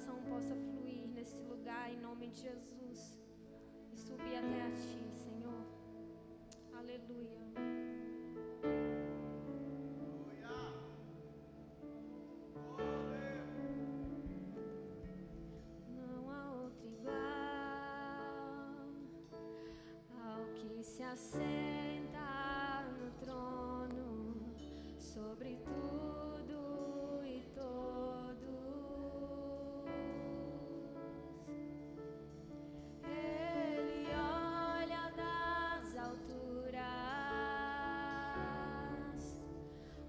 adoração possa fluir nesse lugar em nome de Jesus e subir até a Ti, Senhor. Aleluia. Não há outro igual ao que se assenta no trono sobre tudo e todos. Ele olha das alturas,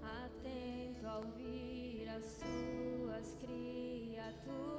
atento a ouvir as suas criaturas.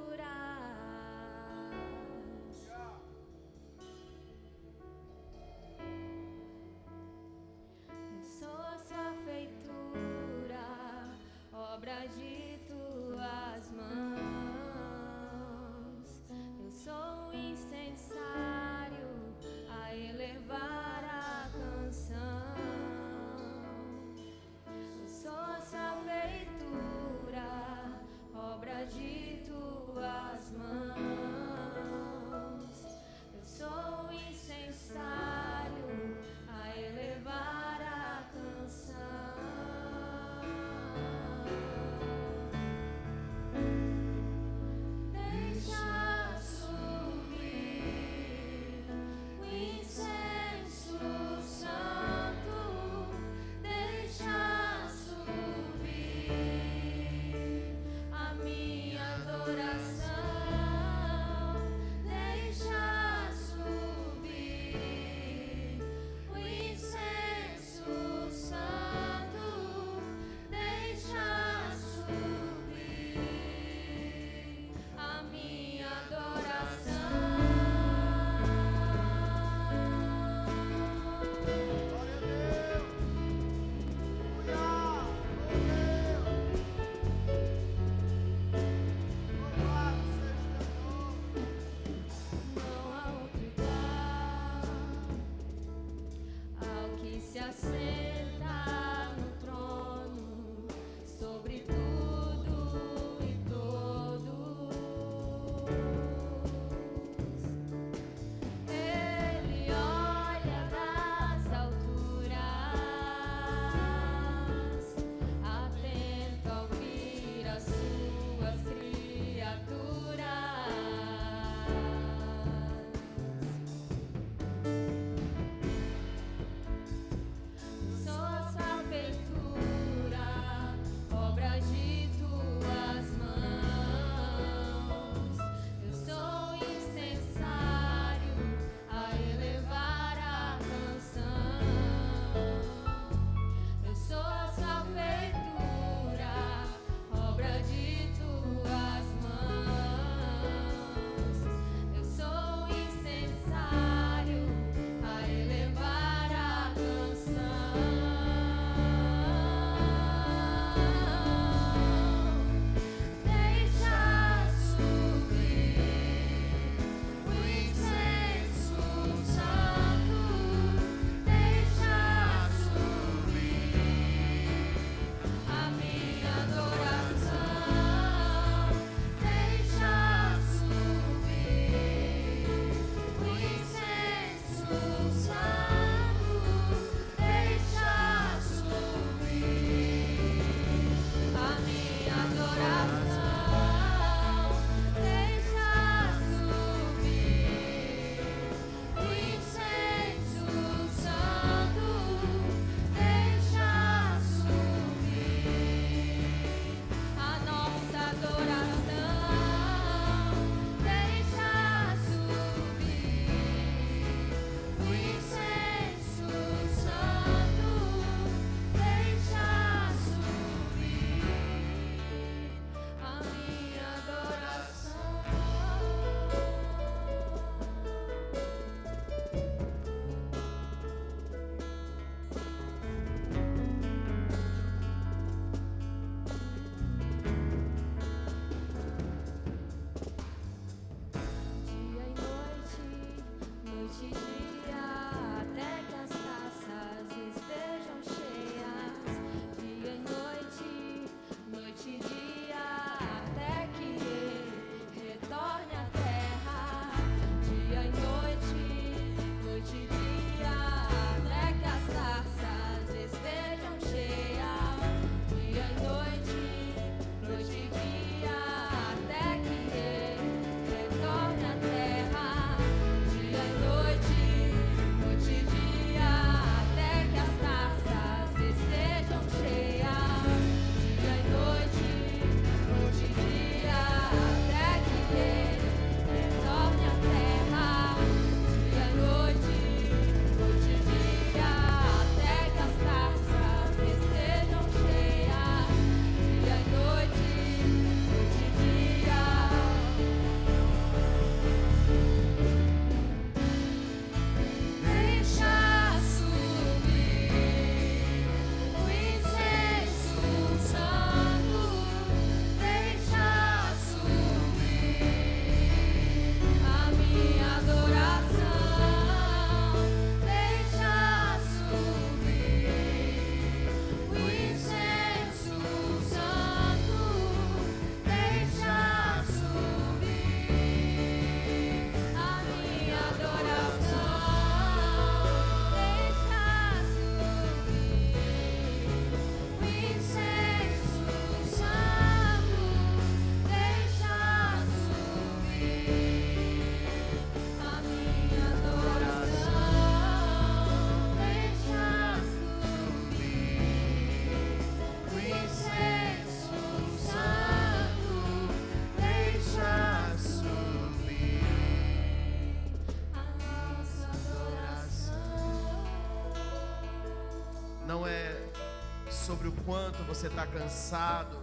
quanto você está cansado,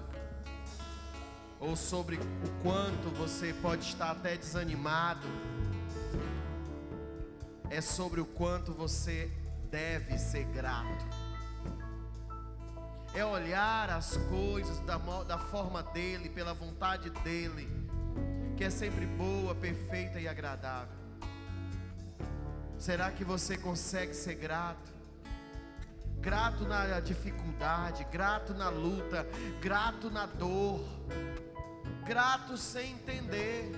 ou sobre o quanto você pode estar até desanimado. É sobre o quanto você deve ser grato. É olhar as coisas da forma dele, pela vontade dele, que é sempre boa, perfeita e agradável. Será que você consegue ser grato? Grato na dificuldade, grato na luta, grato na dor, grato sem entender.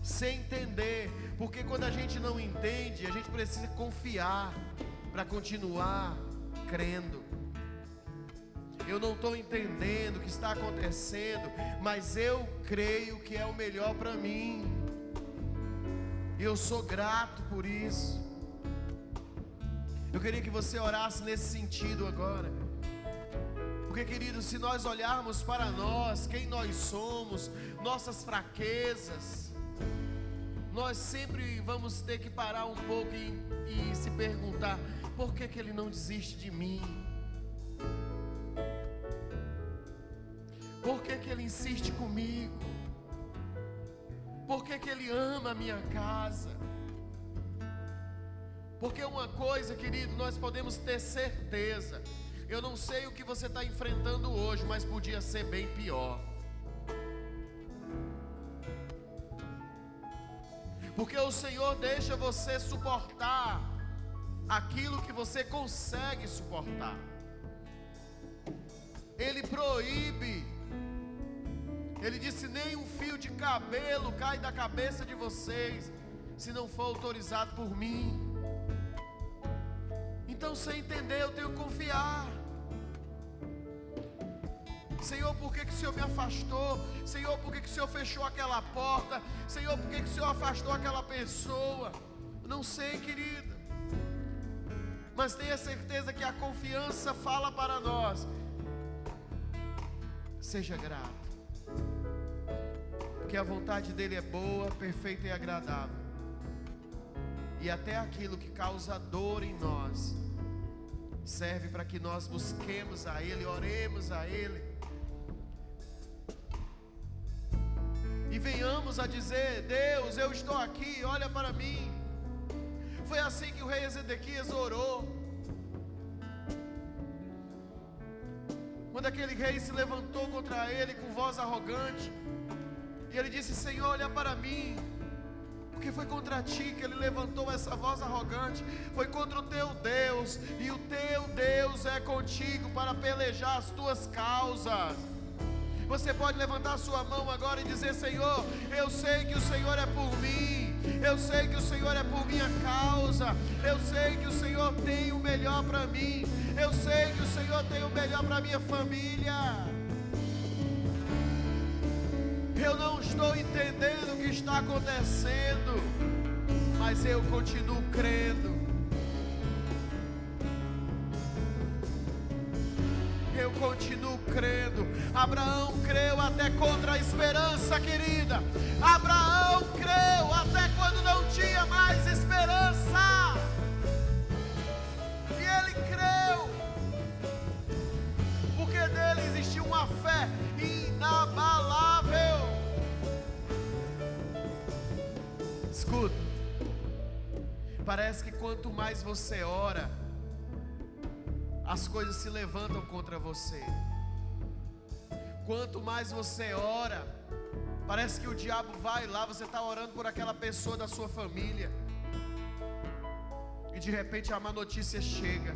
Sem entender, porque quando a gente não entende, a gente precisa confiar para continuar crendo. Eu não estou entendendo o que está acontecendo, mas eu creio que é o melhor para mim. E eu sou grato por isso. Eu queria que você orasse nesse sentido agora. Porque, querido, se nós olharmos para nós, quem nós somos, nossas fraquezas, nós sempre vamos ter que parar um pouco e se perguntar: por que ele não desiste de mim? Por que ele insiste comigo? Por que ele ama a minha casa? Porque uma coisa, querido, nós podemos ter certeza. Eu não sei o que você está enfrentando hoje, mas podia ser bem pior. Porque o Senhor deixa você suportar aquilo que você consegue suportar. Ele proíbe. Ele disse: nem um fio de cabelo cai da cabeça de vocês, se não for autorizado por mim. Então, sem entender, eu tenho que confiar. Senhor, por que o Senhor me afastou? Senhor, por que o Senhor fechou aquela porta? Senhor, por que o Senhor afastou aquela pessoa? Não sei, querida, mas tenha certeza que a confiança fala para nós: seja grato, porque a vontade dele é boa, perfeita e agradável. E até aquilo que causa dor em nós serve para que nós busquemos a Ele, oremos a Ele e venhamos a dizer: Deus, eu estou aqui, olha para mim. Foi assim que o rei Ezequias orou. Quando aquele rei se levantou contra ele com voz arrogante, e ele disse: Senhor, olha para mim, porque foi contra ti que ele levantou essa voz arrogante. Foi contra o teu Deus, e o teu Deus é contigo para pelejar as tuas causas. Você pode levantar sua mão agora e dizer: Senhor, eu sei que o Senhor é por mim, eu sei que o Senhor é por minha causa, eu sei que o Senhor tem o melhor para mim, eu sei que o Senhor tem o melhor para minha família. Eu não estou entendendo o que está acontecendo, mas eu continuo crendo. Eu continuo crendo. Abraão creu até contra a esperança, querida. Abraão creu até quando não tinha mais esperança. E ele creu, porque nele existia uma fé inabalável. Escuta, parece que quanto mais você ora, as coisas se levantam contra você. Quanto mais você ora, parece que o diabo vai lá. Você está orando por aquela pessoa da sua família, e de repente a má notícia chega,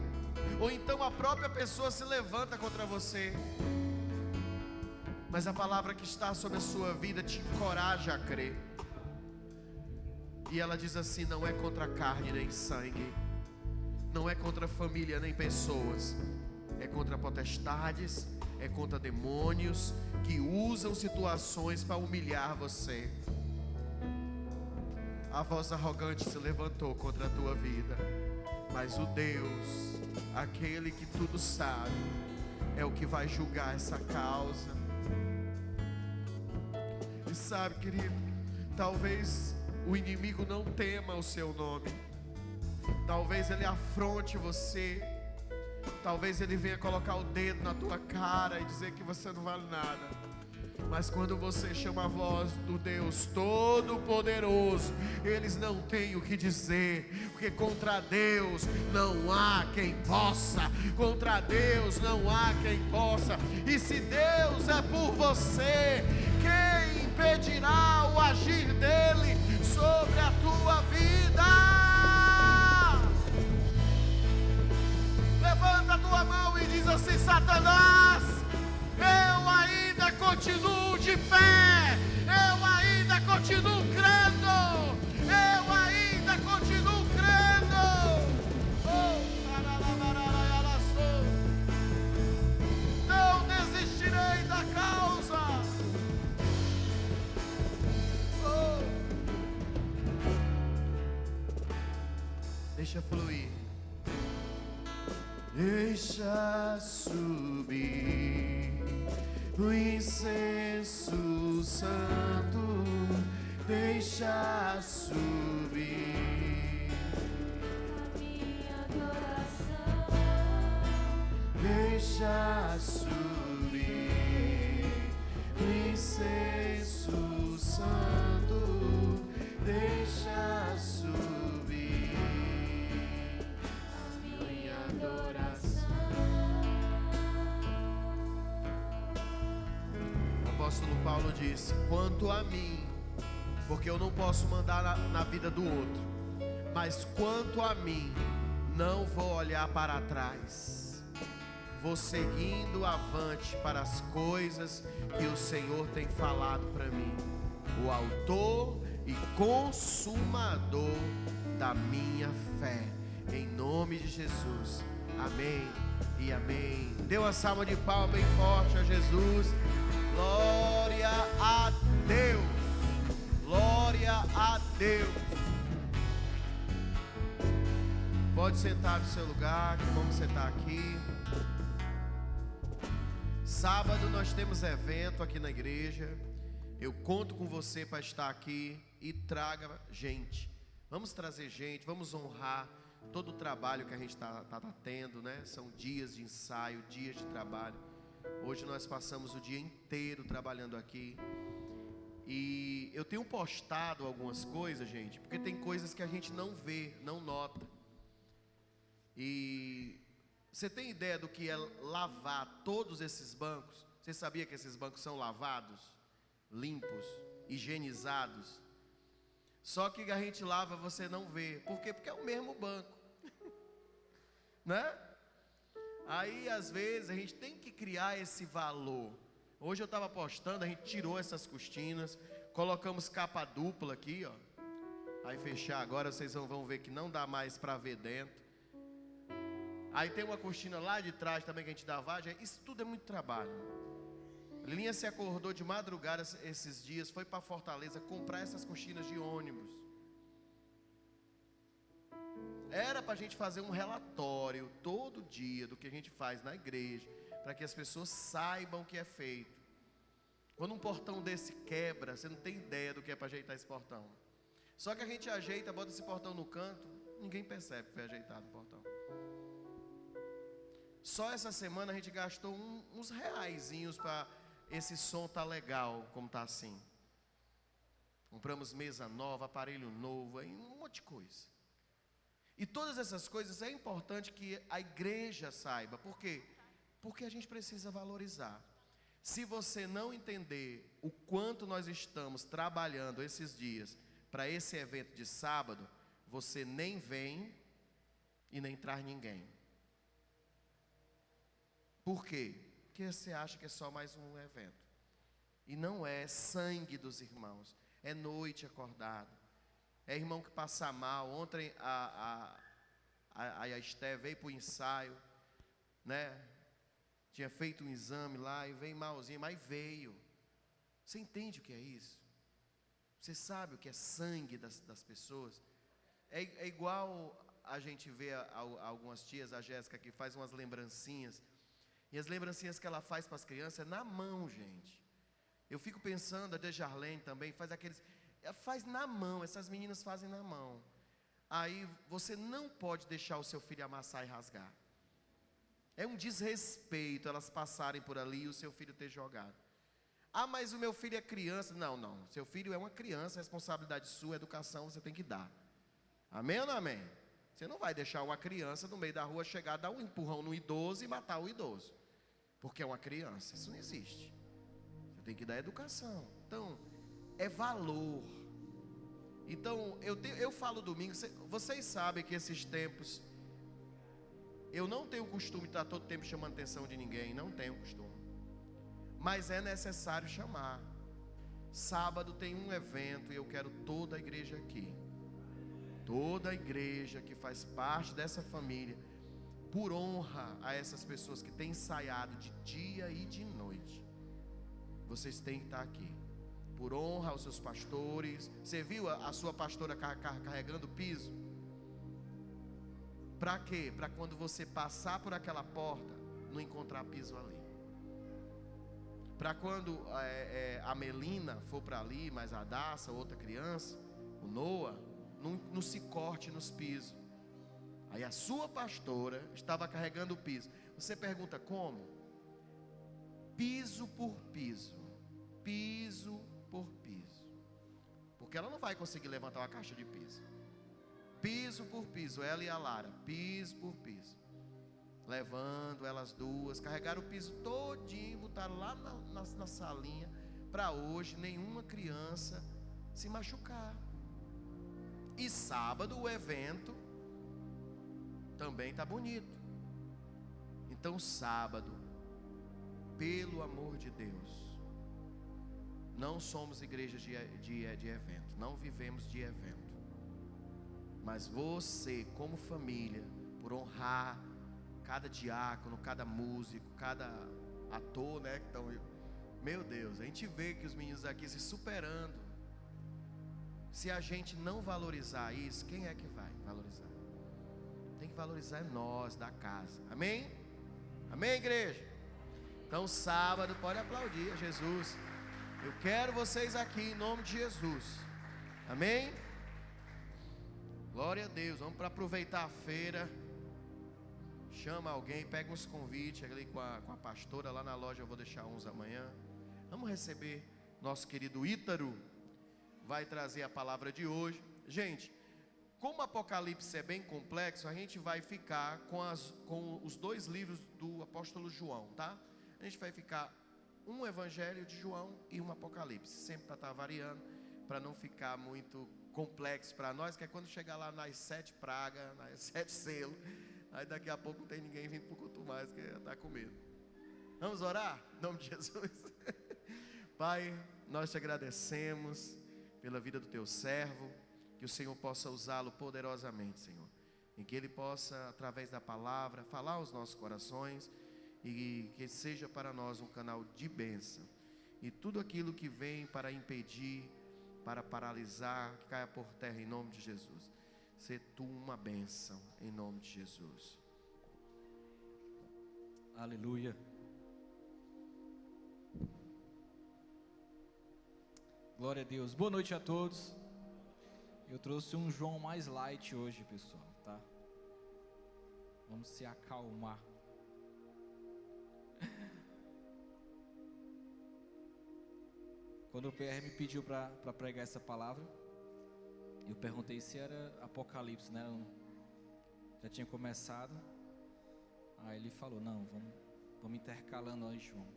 ou então a própria pessoa se levanta contra você. Mas a palavra que está sobre a sua vida te encoraja a crer. E ela diz assim: não é contra carne nem sangue, não é contra família nem pessoas, é contra potestades, é contra demônios que usam situações para humilhar você. A voz arrogante se levantou contra a tua vida, mas o Deus, aquele que tudo sabe, é o que vai julgar essa causa. E sabe, querido, talvez o inimigo não tema o seu nome, talvez ele afronte você, Talvez ele venha colocar o dedo na tua cara e dizer que você não vale nada. Mas quando você chama a voz do Deus Todo-Poderoso, eles não têm o que dizer, porque contra Deus não há quem possa, contra Deus não há quem possa. E se Deus é por você, quem impedirá o agir dele sobre a tua vida? Levanta a tua mão e diz assim: Satanás, eu ainda continuo de pé, eu ainda continuo crendo, eu ainda continuo crendo. Não desistirei da causa. Deixa fluir. Deixa subir o incenso santo, deixa subir a minha adoração, deixa subir o incenso santo, deixa subir a minha adoração. O apóstolo Paulo disse: quanto a mim, porque eu não posso mandar na vida do outro, mas quanto a mim, não vou olhar para trás, vou seguindo avante para as coisas que o Senhor tem falado para mim, o autor e consumador da minha fé, em nome de Jesus, amém e amém. Dê uma salva de palmas bem forte a Jesus. Glória a Deus, glória a Deus. Pode sentar no seu lugar, que vamos sentar aqui. Sábado nós temos evento aqui na igreja. Eu conto com você para estar aqui e traga gente. Vamos trazer gente, vamos honrar todo o trabalho que a gente está tendo, né? São dias de ensaio, dias de trabalho. Hoje nós passamos o dia inteiro trabalhando aqui. E eu tenho postado algumas coisas, gente, porque tem coisas que a gente não vê, não nota. E você tem ideia do que é lavar todos esses bancos? Você sabia que esses bancos são lavados, limpos, higienizados? Só que a gente lava, você não vê. Por quê? Porque é o mesmo banco. Né? Aí às vezes a gente tem que criar esse valor. Hoje eu estava postando, a gente tirou essas cortinas, colocamos capa dupla aqui, ó. Aí fechar agora, vocês vão ver que não dá mais para ver dentro. Aí tem uma cortina lá de trás também que a gente dá vagem. Isso tudo é muito trabalho. A Lilinha se acordou de madrugada esses dias, foi para Fortaleza comprar essas cortinas de ônibus. Era para a gente fazer um relatório todo dia do que a gente faz na igreja, para que as pessoas saibam o que é feito. Quando um portão desse quebra, você não tem ideia do que é para ajeitar esse portão. Só que a gente ajeita, bota esse portão no canto, ninguém percebe que foi ajeitado o portão. Só essa semana a gente gastou uns reaisinhos para esse som tá legal, como tá assim. Compramos mesa nova, aparelho novo, um monte de coisa. E todas essas coisas é importante que a igreja saiba. Por quê? Porque a gente precisa valorizar. Se você não entender o quanto nós estamos trabalhando esses dias para esse evento de sábado, você nem vem e nem traz ninguém. Por quê? Porque você acha que é só mais um evento. E não é sangue dos irmãos. É noite acordado. É irmão que passa mal. Ontem a Esté veio para o ensaio, né? Tinha feito um exame lá e veio malzinho, mas veio. Você entende o que é isso? Você sabe o que é sangue das pessoas? É igual a gente vê algumas tias, a Jéssica que faz umas lembrancinhas. E as lembrancinhas que ela faz para as crianças é na mão, gente. Eu fico pensando, a Dejarlene também faz aqueles... Faz na mão, essas meninas fazem na mão. Aí você não pode deixar o seu filho amassar e rasgar. É um desrespeito elas passarem por ali e o seu filho ter jogado. Ah, mas o meu filho é criança. Não, não. Seu filho é uma criança, responsabilidade sua, educação você tem que dar. Amém ou não amém? Você não vai deixar uma criança no meio da rua chegar, dar um empurrão no idoso e matar o idoso. Porque é uma criança. Isso não existe. Você tem que dar educação. Então, é valor. Então, eu falo domingo, vocês sabem que esses tempos, eu não tenho o costume de estar todo tempo chamando atenção de ninguém, não tenho costume. Mas é necessário chamar. Sábado tem um evento e eu quero toda a igreja aqui. Toda a igreja que faz parte dessa família, por honra a essas pessoas que têm ensaiado de dia e de noite. Vocês têm que estar aqui. Por honra aos seus pastores. Você viu a sua pastora carregando o piso? Para quê? Para quando você passar por aquela porta, não encontrar piso ali. Para quando a Melina for para ali, mas a Daça, outra criança, o Noah, não se corte nos pisos. Aí a sua pastora estava carregando o piso. Você pergunta como? Piso por piso. Piso por piso. Porque ela não vai conseguir levantar uma caixa de piso. Piso por piso, ela e a Lara, piso por piso. Levando elas duas, carregaram o piso todinho, botaram lá na salinha, para hoje nenhuma criança se machucar. E sábado o evento também está bonito. Então sábado, pelo amor de Deus, não somos igrejas de evento, não vivemos de evento. Mas você, como família, por honrar cada diácono, cada músico, cada ator, né? Então, meu Deus, a gente vê que os meninos aqui se superando. Se a gente não valorizar isso, quem é que vai valorizar? Tem que valorizar é nós da casa. Amém? Amém, igreja? Então sábado pode aplaudir a Jesus. Eu quero vocês aqui em nome de Jesus. Amém? Glória a Deus. Vamos para aproveitar a feira. Chama alguém, pega uns convites ali com a pastora lá na loja. Eu vou deixar uns amanhã. Vamos receber nosso querido Ítaro. Vai trazer a palavra de hoje. Gente, como o Apocalipse é bem complexo, a gente vai ficar com os dois livros do apóstolo João, tá? A gente vai ficar um evangelho de João e um Apocalipse, sempre para estar variando, para não ficar muito complexo para nós, que é quando chegar lá nas 7 pragas, nas 7 selos, aí daqui a pouco não tem ninguém vindo para o culto mais, que está com medo. Vamos orar? Em nome de Jesus. Pai, nós te agradecemos pela vida do teu servo, que o Senhor possa usá-lo poderosamente, Senhor, em que ele possa, através da palavra, falar aos nossos corações, e que seja para nós um canal de bênção, e tudo aquilo que vem para impedir, para paralisar, que caia por terra em nome de Jesus. Sê tu uma bênção em nome de Jesus. Aleluia. Glória a Deus. Boa noite a todos. Eu trouxe um João mais light hoje, pessoal, tá? Vamos se acalmar. Quando o PR me pediu para pregar essa palavra, eu perguntei se era Apocalipse, né? Já tinha começado. Aí ele falou, não, vamos intercalando aí, João.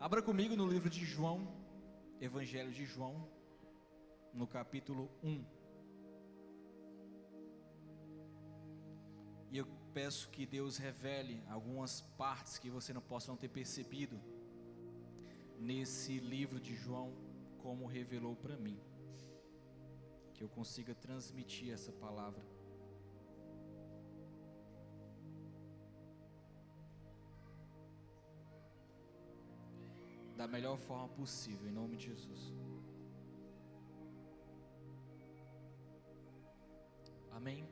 Abra comigo no livro de João, Evangelho de João, no capítulo 1. E eu peço que Deus revele algumas partes que você não possa não ter percebido nesse livro de João, como revelou para mim, que eu consiga transmitir essa palavra. Da melhor forma possível, em nome de Jesus. Amém.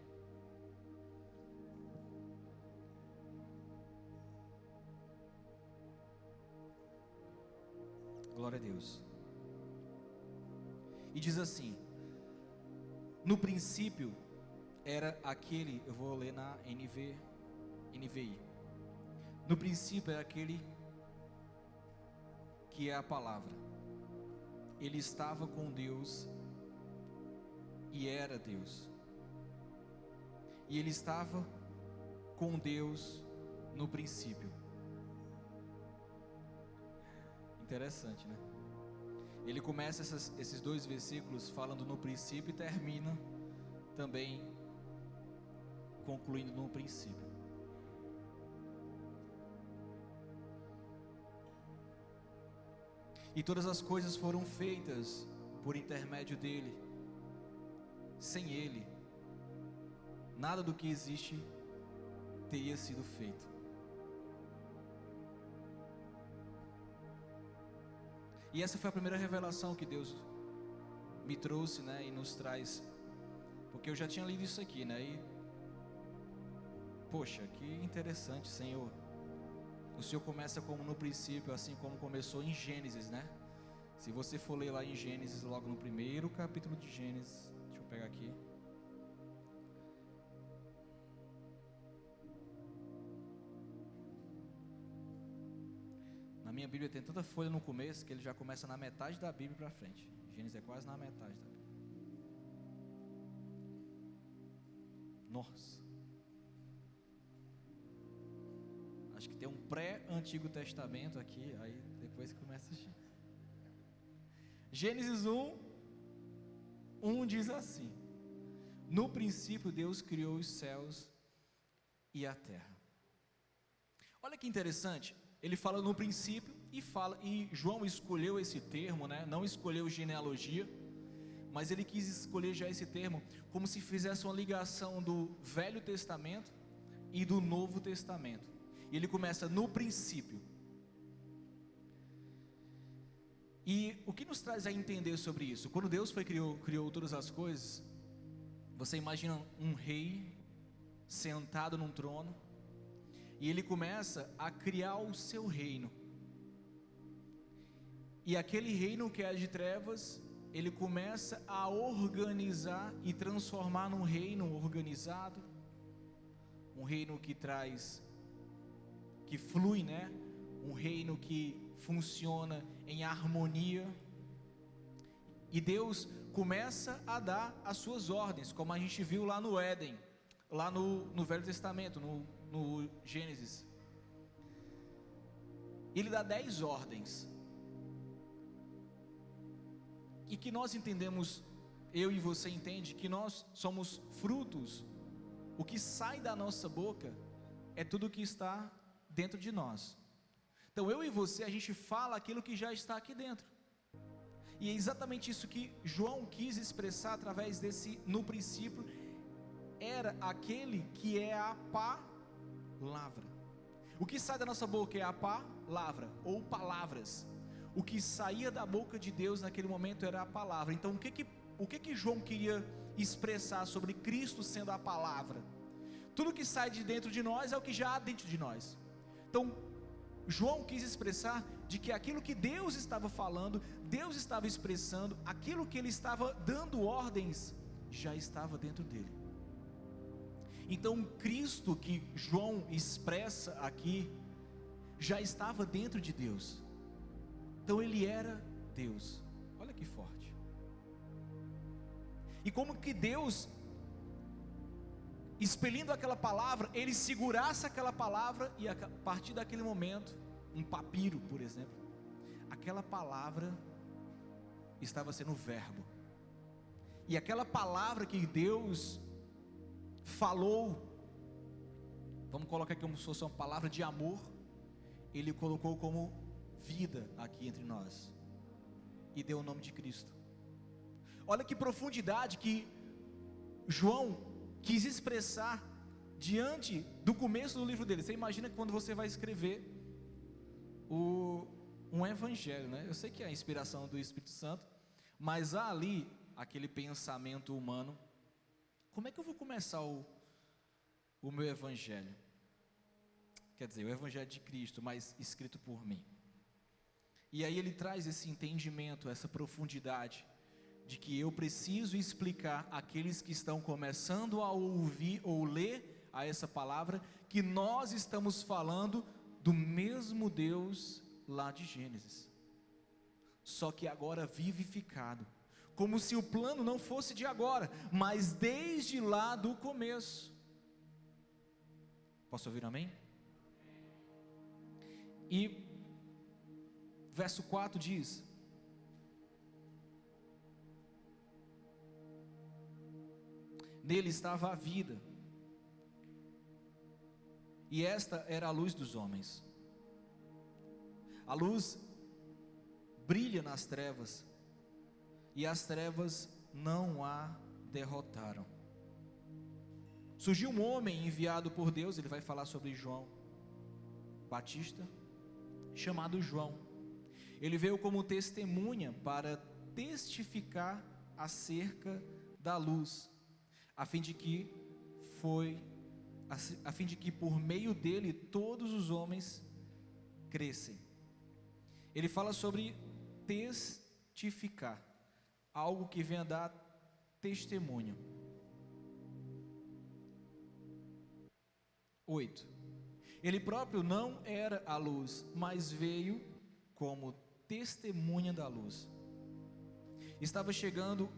Glória a Deus. E diz assim: no princípio era aquele, eu vou ler na NVI. No princípio é aquele que é a palavra. Ele estava com Deus e era Deus. E ele estava com Deus no princípio. Interessante, né? Ele começa esses dois versículos falando no princípio e termina também concluindo no princípio. E todas as coisas foram feitas por intermédio dele. Sem ele, nada do que existe teria sido feito. E essa foi a primeira revelação que Deus me trouxe, né, e nos traz. Porque eu já tinha lido isso aqui, né, e poxa, que interessante, Senhor. O Senhor começa como no princípio, assim como começou em Gênesis, né? Se você for ler lá em Gênesis, logo no primeiro capítulo de Gênesis, deixa eu pegar aqui. Na minha Bíblia tem tanta folha no começo que ele já começa na metade da Bíblia para frente. Gênesis é quase na metade da Bíblia. Nossa. Acho que tem um pré-Antigo Testamento aqui, aí depois começa a Gênesis. Gênesis 1 diz assim: no princípio Deus criou os céus e a terra. Olha que interessante, ele fala no princípio e João escolheu esse termo, né? Não escolheu genealogia, mas ele quis escolher já esse termo como se fizesse uma ligação do Velho Testamento e do Novo Testamento. E ele começa no princípio. E o que nos traz a entender sobre isso? Quando Deus criou todas as coisas, você imagina um rei sentado num trono, e ele começa a criar o seu reino. E aquele reino que é de trevas, ele começa a organizar e transformar num reino organizado, um reino que flui, né? Um reino que funciona em harmonia. E Deus começa a dar as suas ordens, como a gente viu lá no Éden, lá no Velho Testamento, no Gênesis. Ele dá 10 ordens. E que nós entendemos, eu e você entende, que nós somos frutos. O que sai da nossa boca é tudo que está dentro de nós. Então eu e você, a gente fala aquilo que já está aqui dentro. E é exatamente isso que João quis expressar através desse no princípio. Era aquele que é a palavra. O que sai da nossa boca é a palavra, ou palavras. O que saía da boca de Deus naquele momento era a palavra. Então o que João queria expressar sobre Cristo sendo a palavra? Tudo que sai de dentro de nós é o que já há dentro de nós. Então João quis expressar de que aquilo que Deus estava falando, Deus estava expressando, aquilo que ele estava dando ordens, já estava dentro dele. Então Cristo que João expressa aqui, já estava dentro de Deus. Então ele era Deus. Olha que forte. E como que Deus, expelindo aquela palavra, ele segurasse aquela palavra, e a partir daquele momento, um papiro, por exemplo, aquela palavra estava sendo verbo. E aquela palavra que Deus falou, vamos colocar aqui como se fosse uma palavra de amor, ele colocou como vida aqui entre nós, e deu o nome de Cristo. Olha que profundidade que João quis expressar diante do começo do livro dele. Você imagina que quando você vai escrever um evangelho, né? Eu sei que é a inspiração do Espírito Santo, mas há ali aquele pensamento humano. Como é que eu vou começar o meu evangelho? Quer dizer, o evangelho de Cristo, mas escrito por mim. E aí ele traz esse entendimento, essa profundidade, de que eu preciso explicar àqueles que estão começando a ouvir ou ler a essa palavra, que nós estamos falando do mesmo Deus lá de Gênesis, só que agora vivificado, como se o plano não fosse de agora, mas desde lá do começo. Posso ouvir amém? E verso 4 diz: nele estava a vida, e esta era a luz dos homens. A luz brilha nas trevas, e as trevas não a derrotaram. Surgiu um homem enviado por Deus, ele vai falar sobre João Batista, chamado João. Ele veio como testemunha para testificar acerca da luz, a fim de que por meio dele todos os homens crescem. Ele fala sobre testificar, algo que vem a dar testemunho. 8. Ele próprio não era a luz, mas veio como testemunha da luz. Estava chegando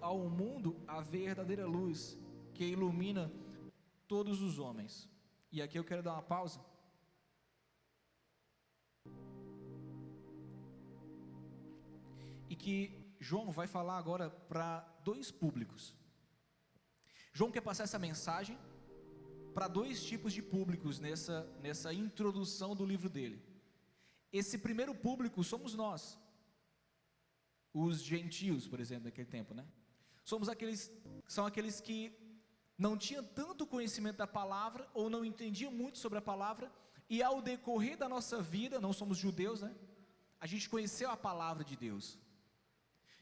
ao mundo a verdadeira luz, que ilumina todos os homens. E aqui eu quero dar uma pausa. E que João vai falar agora para dois públicos. João quer passar essa mensagem para dois tipos de públicos nessa introdução do livro dele. Esse primeiro público somos nós, os gentios, por exemplo, naquele tempo, né? São aqueles que não tinham tanto conhecimento da palavra, ou não entendiam muito sobre a palavra, e ao decorrer da nossa vida, não somos judeus, né? A gente conheceu a palavra de Deus.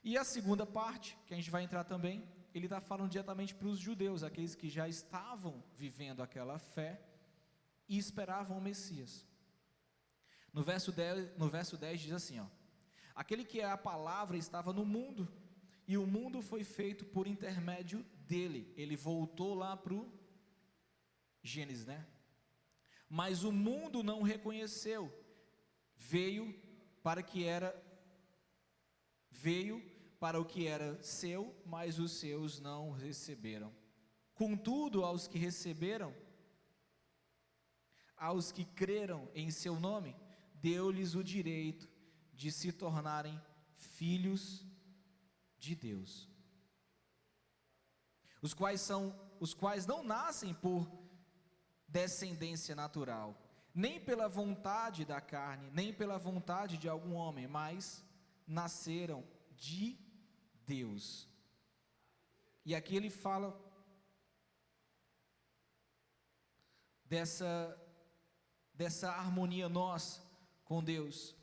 E a segunda parte, que a gente vai entrar também, ele está falando diretamente para os judeus, aqueles que já estavam vivendo aquela fé e esperavam o Messias. No verso 10 diz assim, ó: aquele que é a palavra estava no mundo, e o mundo foi feito por intermédio dele. Ele voltou lá para o Gênesis, né? Mas o mundo não o reconheceu, veio para o que era seu, mas os seus não o receberam. Contudo, aos que receberam, aos que creram em seu nome, deu-lhes o direito de se tornarem filhos de Deus, os quais não nascem por descendência natural, nem pela vontade da carne, nem pela vontade de algum homem, mas nasceram de Deus. E aqui ele fala dessa harmonia nossa com Deus.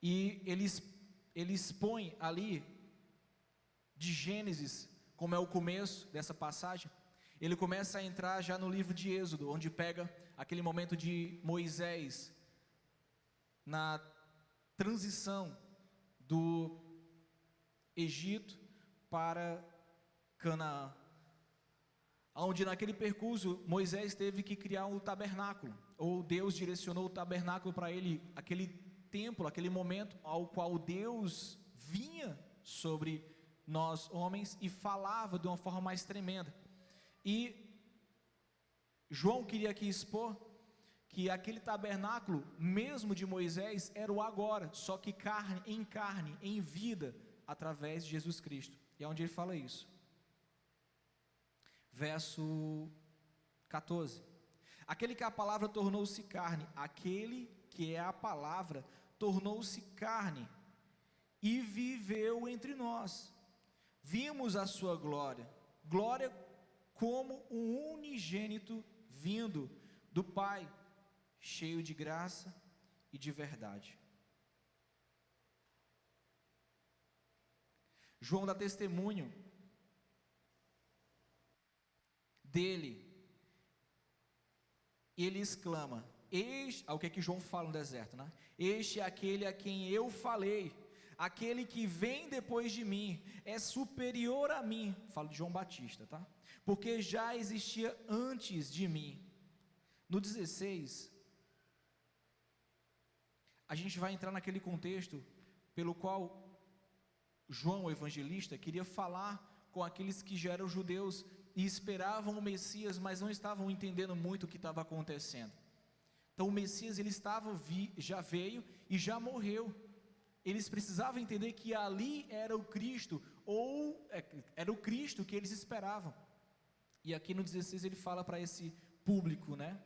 E ele expõe ali, de Gênesis, como é o começo dessa passagem, ele começa a entrar já no livro de Êxodo, onde pega aquele momento de Moisés, na transição do Egito para Canaã, onde naquele percurso Moisés teve que criar um tabernáculo, ou Deus direcionou o tabernáculo para ele, aquele templo, aquele momento ao qual Deus vinha sobre nós homens e falava de uma forma mais tremenda. E João queria aqui expor que aquele tabernáculo, mesmo de Moisés, era o agora, só que carne, em vida, através de Jesus Cristo. E é onde ele fala isso. Verso 14: aquele que a palavra tornou-se carne, aquele que é a palavra tornou-se carne e viveu entre nós. Vimos a sua glória, glória como um unigênito vindo do Pai, cheio de graça e de verdade. João dá testemunho dele, ele exclama, o que é que João fala no deserto, né? Este é aquele a quem eu falei, aquele que vem depois de mim é superior a mim, falo de João Batista, tá? Porque já existia antes de mim. No 16, a gente vai entrar naquele contexto pelo qual João, o evangelista, queria falar com aqueles que já eram judeus e esperavam o Messias, mas não estavam entendendo muito o que estava acontecendo. Então o Messias, ele já veio e já morreu. Eles precisavam entender que ali era o Cristo, era o Cristo que eles esperavam. E aqui no 16 ele fala para esse público, né?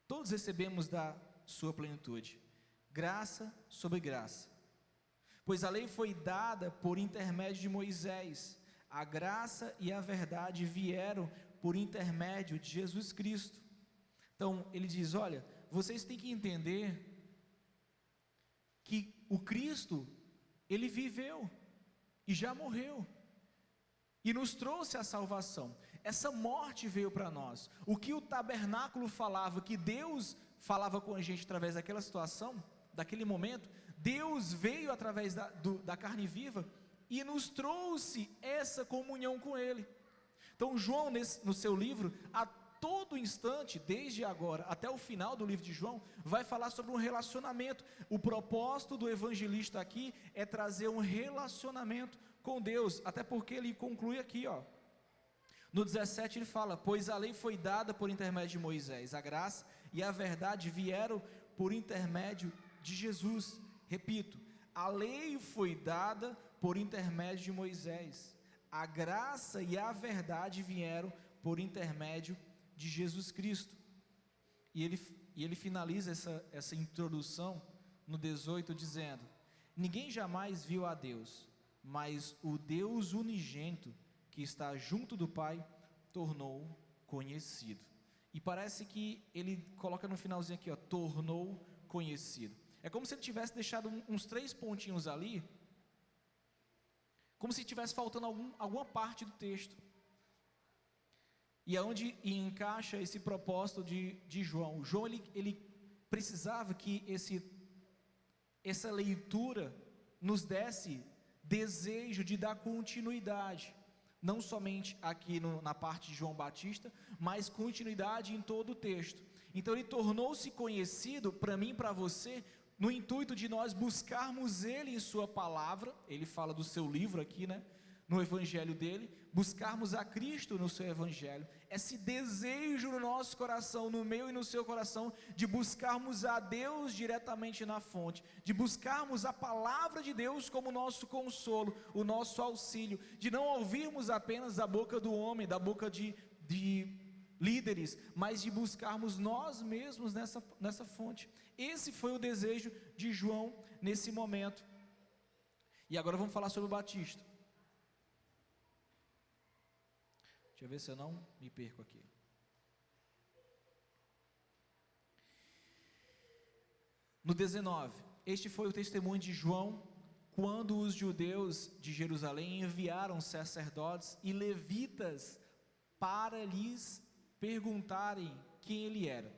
Todos recebemos da sua plenitude, graça sobre graça. Pois a lei foi dada por intermédio de Moisés, a graça e a verdade vieram por intermédio de Jesus Cristo. Então ele diz, olha, vocês têm que entender que o Cristo, ele viveu e já morreu e nos trouxe a salvação. Essa morte veio para nós. O que o tabernáculo falava, que Deus falava com a gente através daquela situação, daquele momento, Deus veio através da carne viva e nos trouxe essa comunhão com Ele. Então João, no seu livro, a todo instante, desde agora até o final do livro de João, vai falar sobre um relacionamento. O propósito do evangelista aqui é trazer um relacionamento com Deus, até porque ele conclui aqui, ó. No 17 ele fala, pois a lei foi dada por intermédio de Moisés, a graça e a verdade vieram por intermédio de Jesus. Repito, a lei foi dada por intermédio de Moisés, a graça e a verdade vieram por intermédio de Jesus Cristo. E ele finaliza essa introdução no 18 dizendo, ninguém jamais viu a Deus, mas o Deus unigênito que está junto do Pai tornou conhecido. E parece que ele coloca no finalzinho aqui, ó, tornou conhecido. É como se ele tivesse deixado uns 3 pontinhos ali, como se tivesse faltando alguma parte do texto. E é onde encaixa esse propósito de João. João, ele precisava que essa leitura nos desse desejo de dar continuidade, não somente aqui na parte de João Batista, mas continuidade em todo o texto. Então ele tornou-se conhecido para mim e para você, no intuito de nós buscarmos Ele em sua palavra. Ele fala do seu livro aqui, né? No evangelho dele, buscarmos a Cristo no seu evangelho, esse desejo no nosso coração, no meu e no seu coração, de buscarmos a Deus diretamente na fonte, de buscarmos a palavra de Deus como nosso consolo, o nosso auxílio, de não ouvirmos apenas da boca do homem, da boca de líderes, mas de buscarmos nós mesmos nessa fonte. Esse foi o desejo de João nesse momento. E agora vamos falar sobre o Batista. Deixa eu ver se eu não me perco aqui. No 19, este foi o testemunho de João, quando os judeus de Jerusalém enviaram sacerdotes e levitas para lhes perguntarem quem ele era.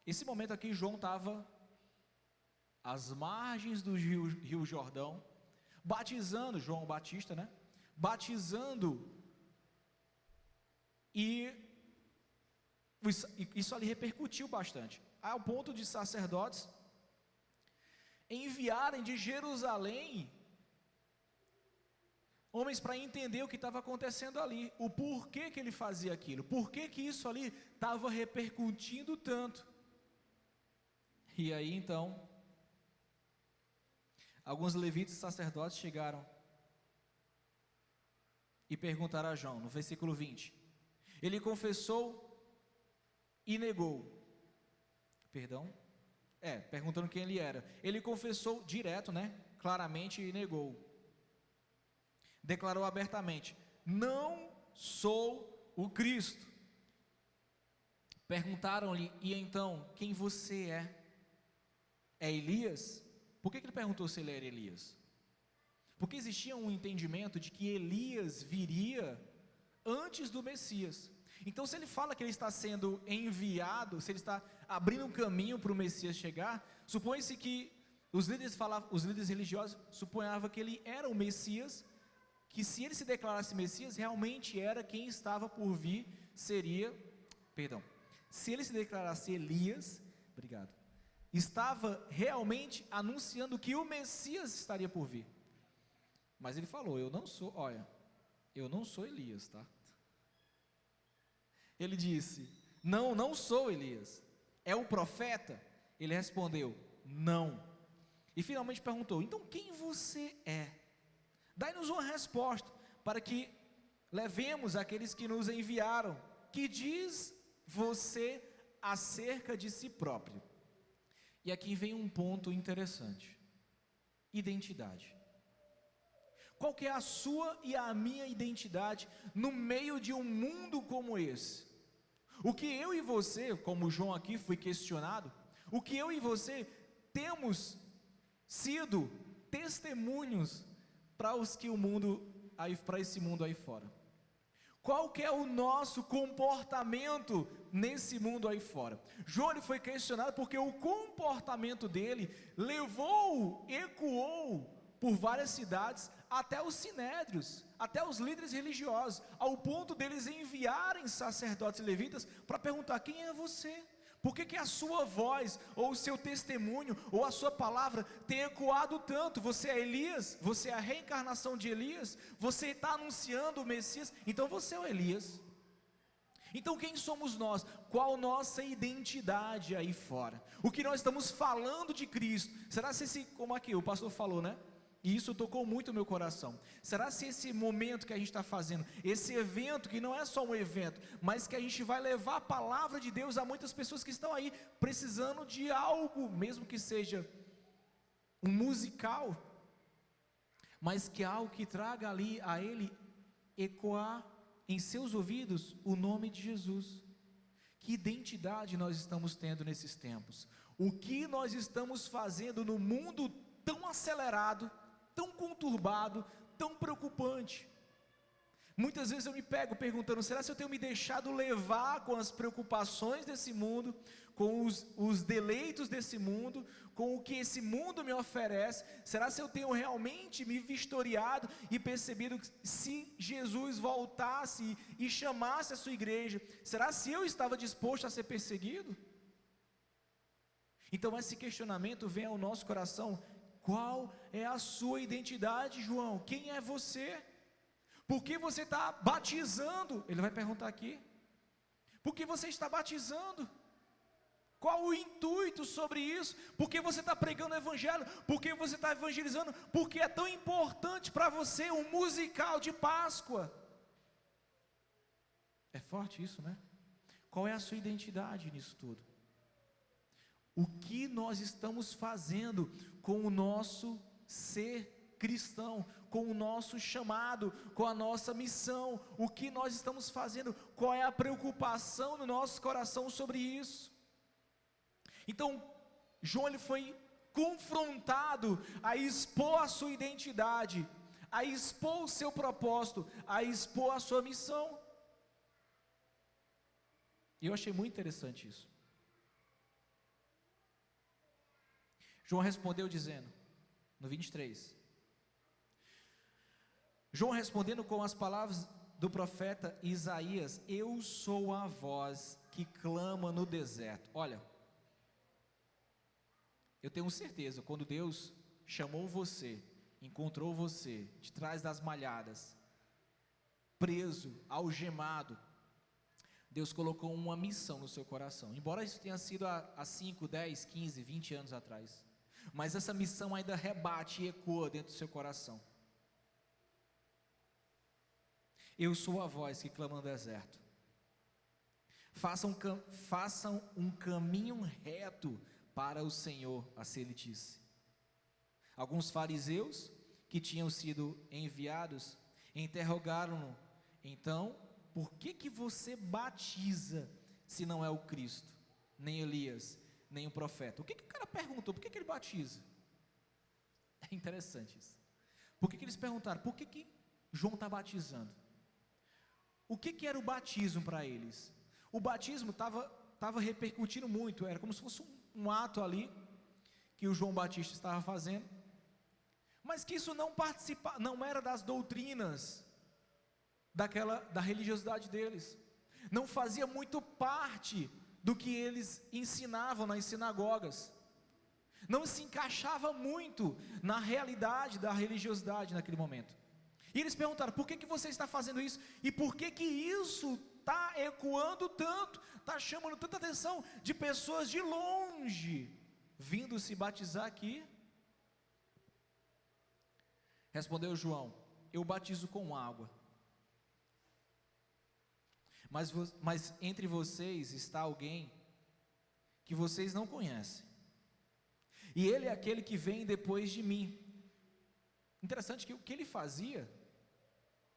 Esse momento aqui, João estava às margens do Rio Jordão, batizando, João Batista, né? Batizando. E isso ali repercutiu bastante, ao ponto de sacerdotes enviarem de Jerusalém homens para entender o que estava acontecendo ali, o porquê que ele fazia aquilo, porquê que isso ali estava repercutindo tanto. E aí então, alguns levitas e sacerdotes chegaram e perguntaram a João, no versículo 20, ele confessou e negou, perguntando quem ele era, ele confessou direto, né, claramente e negou, declarou abertamente, não sou o Cristo. Perguntaram-lhe, e então, quem você é? É Elias? Por que ele perguntou se ele era Elias? Porque existia um entendimento de que Elias viria antes do Messias. Então se ele fala que ele está sendo enviado, se ele está abrindo um caminho para o Messias chegar, supõe-se que Os líderes religiosos supunhavam que ele era o Messias, que se ele se declarasse Messias, realmente era quem estava por vir, se ele se declarasse Elias, estava realmente anunciando que o Messias estaria por vir. Mas ele falou, eu não sou Elias, tá? Ele disse, não sou Elias, é o profeta? Ele respondeu, não. E finalmente perguntou, então quem você é? Dai-nos uma resposta, para que levemos aqueles que nos enviaram. Que diz você acerca de si próprio? E aqui vem um ponto interessante, identidade. Qual que é a sua e a minha identidade no meio de um mundo como esse? O que eu e você, como João aqui foi questionado, o que eu e você temos sido testemunhos para esse mundo aí fora? Qual que é o nosso comportamento nesse mundo aí fora? João ele foi questionado porque o comportamento dele ecoou por várias cidades, até os sinédrios, até os líderes religiosos, ao ponto deles enviarem sacerdotes e levitas para perguntar, quem é você? Por que a sua voz, ou o seu testemunho, ou a sua palavra tem ecoado tanto? Você é Elias? Você é a reencarnação de Elias? Você está anunciando o Messias? Então você é o Elias. Então quem somos nós? Qual nossa identidade aí fora? O que nós estamos falando de Cristo? Será se como aqui o pastor falou, né? E isso tocou muito o meu coração. Será se esse momento que a gente está fazendo, esse evento que não é só um evento, mas que a gente vai levar a palavra de Deus a muitas pessoas que estão aí precisando de algo, mesmo que seja um musical, mas que algo que traga ali a ele ecoar em seus ouvidos o nome de Jesus. Que identidade nós estamos tendo nesses tempos? O que nós estamos fazendo no mundo tão acelerado, tão conturbado, tão preocupante? Muitas vezes eu me pego perguntando, será se eu tenho me deixado levar com as preocupações desse mundo, com os deleitos desse mundo, com o que esse mundo me oferece? Será se eu tenho realmente me vistoriado e percebido que se Jesus voltasse e chamasse a sua igreja, será se eu estava disposto a ser perseguido? Então esse questionamento vem ao nosso coração. Qual é a sua identidade, João? Quem é você? Por que você está batizando? Ele vai perguntar aqui. Por que você está batizando? Qual o intuito sobre isso? Por que você está pregando o evangelho? Por que você está evangelizando? Por que é tão importante para você um musical de Páscoa? É forte isso, né? Qual é a sua identidade nisso tudo? O que nós estamos fazendo com o nosso ser cristão, com o nosso chamado, com a nossa missão? O que nós estamos fazendo? Qual é a preocupação no nosso coração sobre isso? Então, João ele foi confrontado a expor a sua identidade, a expor o seu propósito, a expor a sua missão. E eu achei muito interessante isso. João respondeu dizendo, no 23, João respondendo com as palavras do profeta Isaías, eu sou a voz que clama no deserto. Olha, eu tenho certeza, quando Deus chamou você, encontrou você, de trás das malhadas, preso, algemado, Deus colocou uma missão no seu coração, embora isso tenha sido há 5, 10, 15, 20 anos atrás, mas essa missão ainda rebate e ecoa dentro do seu coração. Eu sou a voz que clama no deserto, façam um caminho reto para o Senhor, assim ele disse. Alguns fariseus que tinham sido enviados interrogaram-no, então, por que você batiza se não é o Cristo, nem Elias, nem o profeta? O que o cara perguntou? Por que ele batiza? É interessante isso. Por que eles perguntaram? Por que João está batizando? O que era o batismo para eles? O batismo estava repercutindo muito, era como se fosse um ato ali, que o João Batista estava fazendo, mas que isso não era das doutrinas da religiosidade deles, não fazia muito parte do que eles ensinavam nas sinagogas, não se encaixava muito na realidade da religiosidade naquele momento. E eles perguntaram: por que você está fazendo isso? E por que isso está ecoando tanto, está chamando tanta atenção de pessoas de longe, vindo se batizar aqui? Respondeu João: eu batizo com água, mas entre vocês está alguém que vocês não conhecem, e ele é aquele que vem depois de mim. Interessante que o que ele fazia,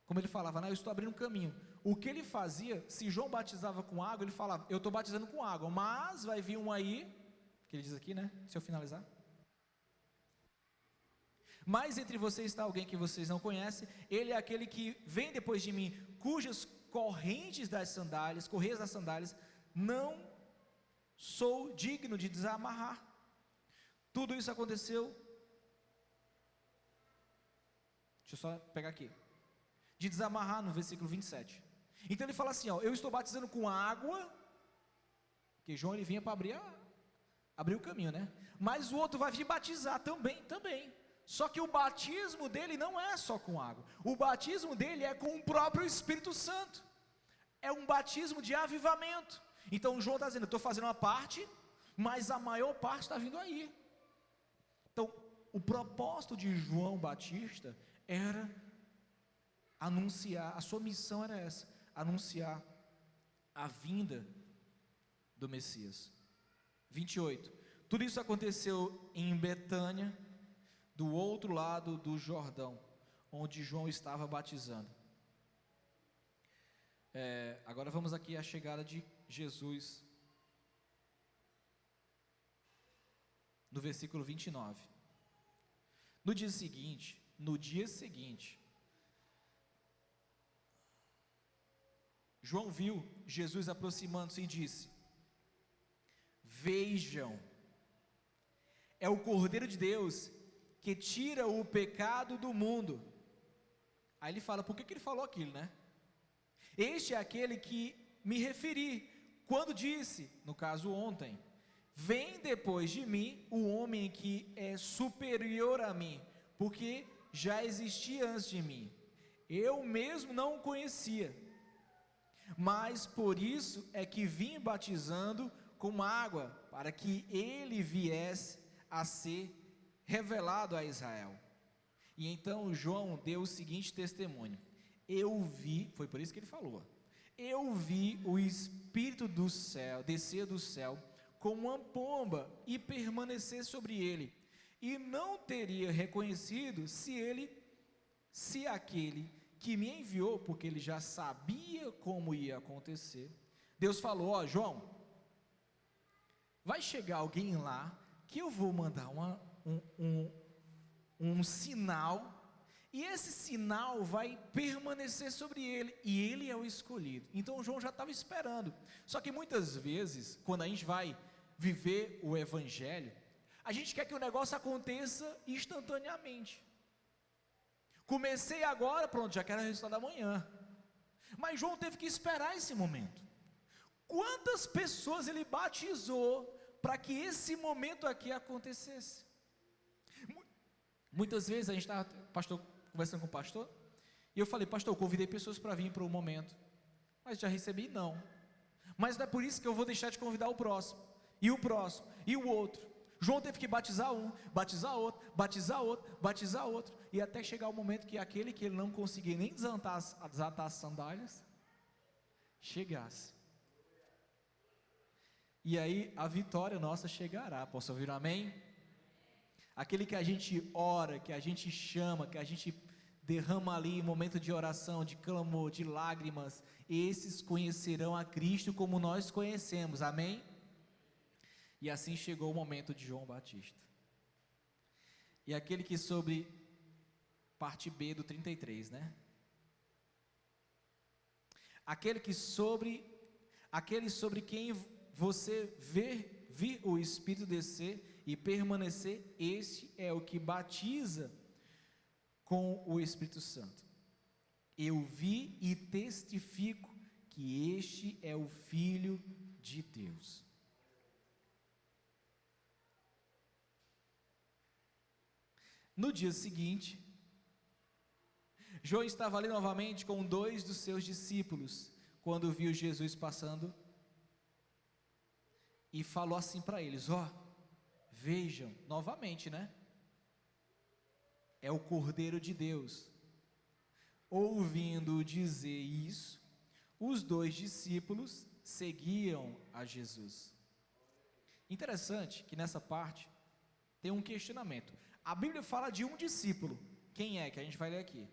como ele falava, eu estou abrindo um caminho, o que ele fazia, se João batizava com água, ele falava: eu estou batizando com água, mas vai vir um aí, que ele diz aqui, se eu finalizar, mas entre vocês está alguém que vocês não conhecem, ele é aquele que vem depois de mim, cujas correias das sandálias, não sou digno de desamarrar. Tudo isso aconteceu, deixa eu só pegar aqui, de desamarrar no versículo 27, então ele fala assim, eu estou batizando com água, porque João ele vinha para abrir o caminho, mas o outro vai vir batizar também, só que o batismo dele não é só com água, o batismo dele é com o próprio Espírito Santo, é um batismo de avivamento. Então João está dizendo: eu estou fazendo uma parte, mas a maior parte está vindo aí. Então o propósito de João Batista era anunciar, a sua missão era essa, anunciar a vinda do Messias. 28, tudo isso aconteceu em Betânia, do outro lado do Jordão, onde João estava batizando. Agora vamos aqui à chegada de Jesus, no versículo 29. No dia seguinte, João viu Jesus aproximando-se e disse: vejam, é o Cordeiro de Deus que tira o pecado do mundo. Aí ele fala, por que ele falou aquilo, Este é aquele que me referi, quando disse, no caso ontem, vem depois de mim o homem que é superior a mim, porque já existia antes de mim, eu mesmo não o conhecia, mas por isso é que vim batizando com água, para que ele viesse a ser revelado a Israel. E então João deu o seguinte testemunho: eu vi, foi por isso que ele falou, eu vi o Espírito do céu, descer do céu, como uma pomba, e permanecer sobre ele, e não teria reconhecido se aquele que me enviou, porque ele já sabia como ia acontecer. Deus falou: João, vai chegar alguém lá, que eu vou mandar um sinal, e esse sinal vai permanecer sobre ele, e ele é o escolhido. Então João já estava esperando. Só que muitas vezes, quando a gente vai viver o evangelho, a gente quer que o negócio aconteça instantaneamente. Comecei agora, pronto, já quero o resultado amanhã. Mas João teve que esperar esse momento. Quantas pessoas ele batizou para que esse momento aqui acontecesse? Muitas vezes a gente estava, conversando com o pastor, e eu falei: pastor, eu convidei pessoas para vir para o momento, mas já recebi? Não. Mas não é por isso que eu vou deixar de convidar o próximo, e o outro. João teve que batizar um, batizar outro, batizar outro, batizar outro, e até chegar o momento que aquele que ele não conseguia nem desatar as sandálias, chegasse. E aí a vitória nossa chegará. Posso ouvir um amém? Aquele que a gente ora, que a gente chama, que a gente derrama ali em momento de oração, de clamor, de lágrimas, esses conhecerão a Cristo como nós conhecemos, amém? E assim chegou o momento de João Batista. E aquele que sobre, parte B do 33, aquele sobre quem você vir o Espírito descer e permanecer, este é o que batiza com o Espírito Santo. Eu vi e testifico que este é o Filho de Deus. No dia seguinte, João estava ali novamente com 2 dos seus discípulos, quando viu Jesus passando, e falou assim para eles: vejam, novamente, né? É o Cordeiro de Deus. Ouvindo dizer isso, os 2 discípulos seguiam a Jesus. Interessante que nessa parte tem um questionamento. A Bíblia fala de um discípulo. Quem é que a gente vai ler aqui?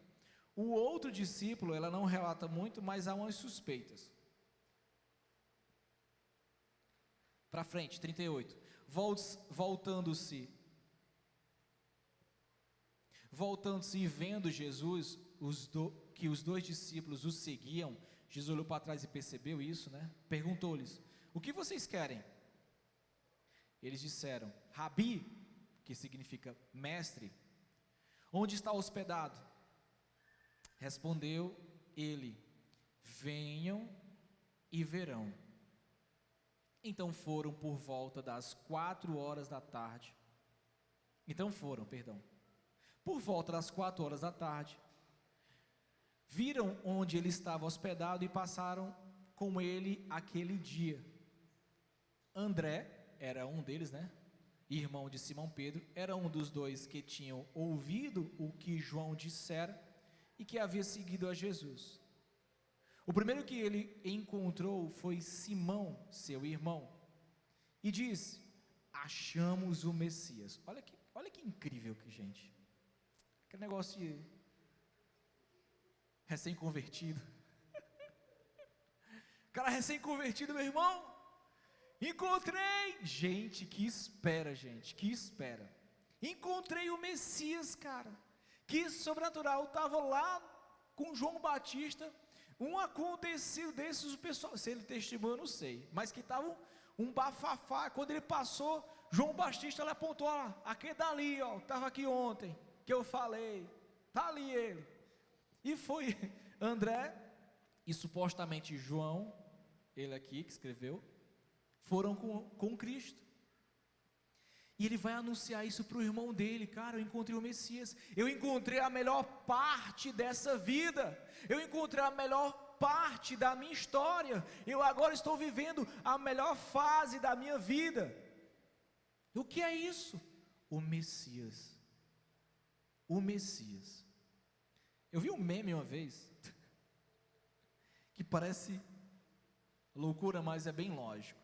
O outro discípulo, ela não relata muito, mas há umas suspeitas. Para frente, 38. Voltando-se e vendo Jesus, que os 2 discípulos o seguiam, Jesus olhou para trás e percebeu isso, né? Perguntou-lhes: o que vocês querem? Eles disseram: Rabi, que significa mestre, onde está hospedado? Respondeu ele: venham e verão. Então foram por volta das 4 horas da tarde. Por volta das 4 horas da tarde, viram onde ele estava hospedado e passaram com ele aquele dia. André era um deles, né? Irmão de Simão Pedro, era um dos 2 que tinham ouvido o que João dissera e que havia seguido a Jesus. O primeiro que ele encontrou foi Simão, seu irmão, e disse: achamos o Messias. Olha que incrível, gente. Aquele negócio de recém-convertido. Cara recém-convertido, meu irmão. Encontrei, gente, que espera, encontrei o Messias, cara, que sobrenatural, estava lá com João Batista, um acontecido desses, o pessoal, se ele testemunhou, eu não sei, mas que estava um bafafá. Quando ele passou, João Batista, ele apontou: aquele dali, estava aqui ontem, que eu falei, está ali ele, e foi André, e supostamente João, ele aqui que escreveu, foram com Cristo, e ele vai anunciar isso para o irmão dele: cara, eu encontrei o Messias, eu encontrei a melhor parte dessa vida, eu encontrei a melhor parte da minha história, eu agora estou vivendo a melhor fase da minha vida. O que é isso? O Messias. Eu vi um meme uma vez, que parece loucura, mas é bem lógico.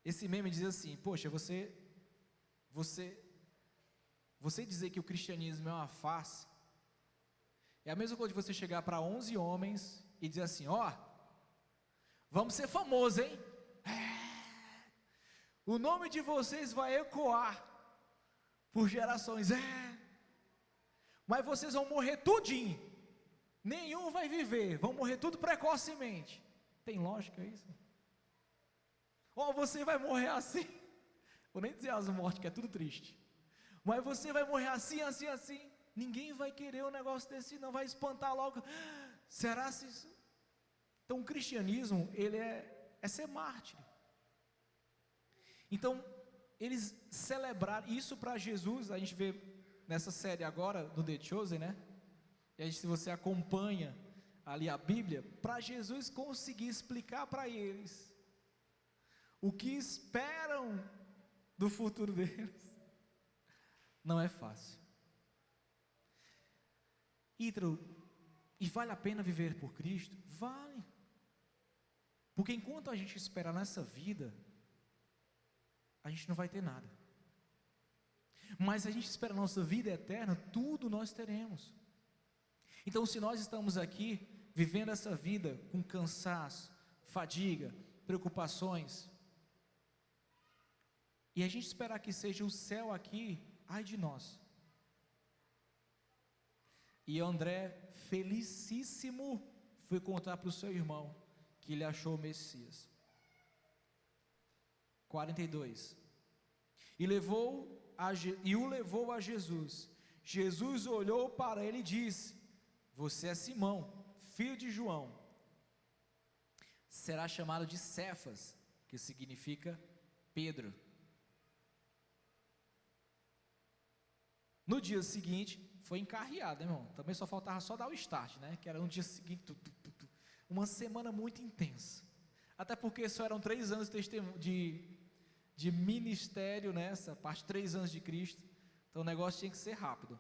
Esse meme diz assim: poxa, você dizer que o cristianismo é uma farsa, é a mesma coisa de você chegar para 11 homens e dizer assim: vamos ser famosos, hein? O nome de vocês vai ecoar por gerações, mas vocês vão morrer tudinho, nenhum vai viver, vão morrer tudo precocemente. Tem lógica isso? Você vai morrer assim, vou nem dizer as mortes, que é tudo triste, mas você vai morrer assim, ninguém vai querer um negócio desse, não vai espantar logo. Será se isso? Então o cristianismo, ele é ser mártir. Então eles celebraram isso para Jesus. A gente vê nessa série agora do The Chosen, né? E se você acompanha ali a Bíblia, para Jesus conseguir explicar para eles o que esperam do futuro deles, não é fácil. E vale a pena viver por Cristo? Vale. Porque enquanto a gente esperar nessa vida, a gente não vai ter nada. Mas se a gente espera a nossa vida eterna, tudo nós teremos. Então, se nós estamos aqui vivendo essa vida com cansaço, fadiga, preocupações, e a gente esperar que seja o céu aqui, ai de nós. E André, felicíssimo, foi contar para o seu irmão que ele achou o Messias. 42. E o levou a Jesus. Jesus olhou para ele e disse: você é Simão, filho de João. Será chamado de Cefas, que significa Pedro. No dia seguinte, foi encarreado, né, irmão? Também só faltava só dar o start, né? Que era no dia seguinte, uma semana muito intensa. Até porque só eram 3 anos de ministério nessa parte, 3 anos de Cristo. Então o negócio tinha que ser rápido.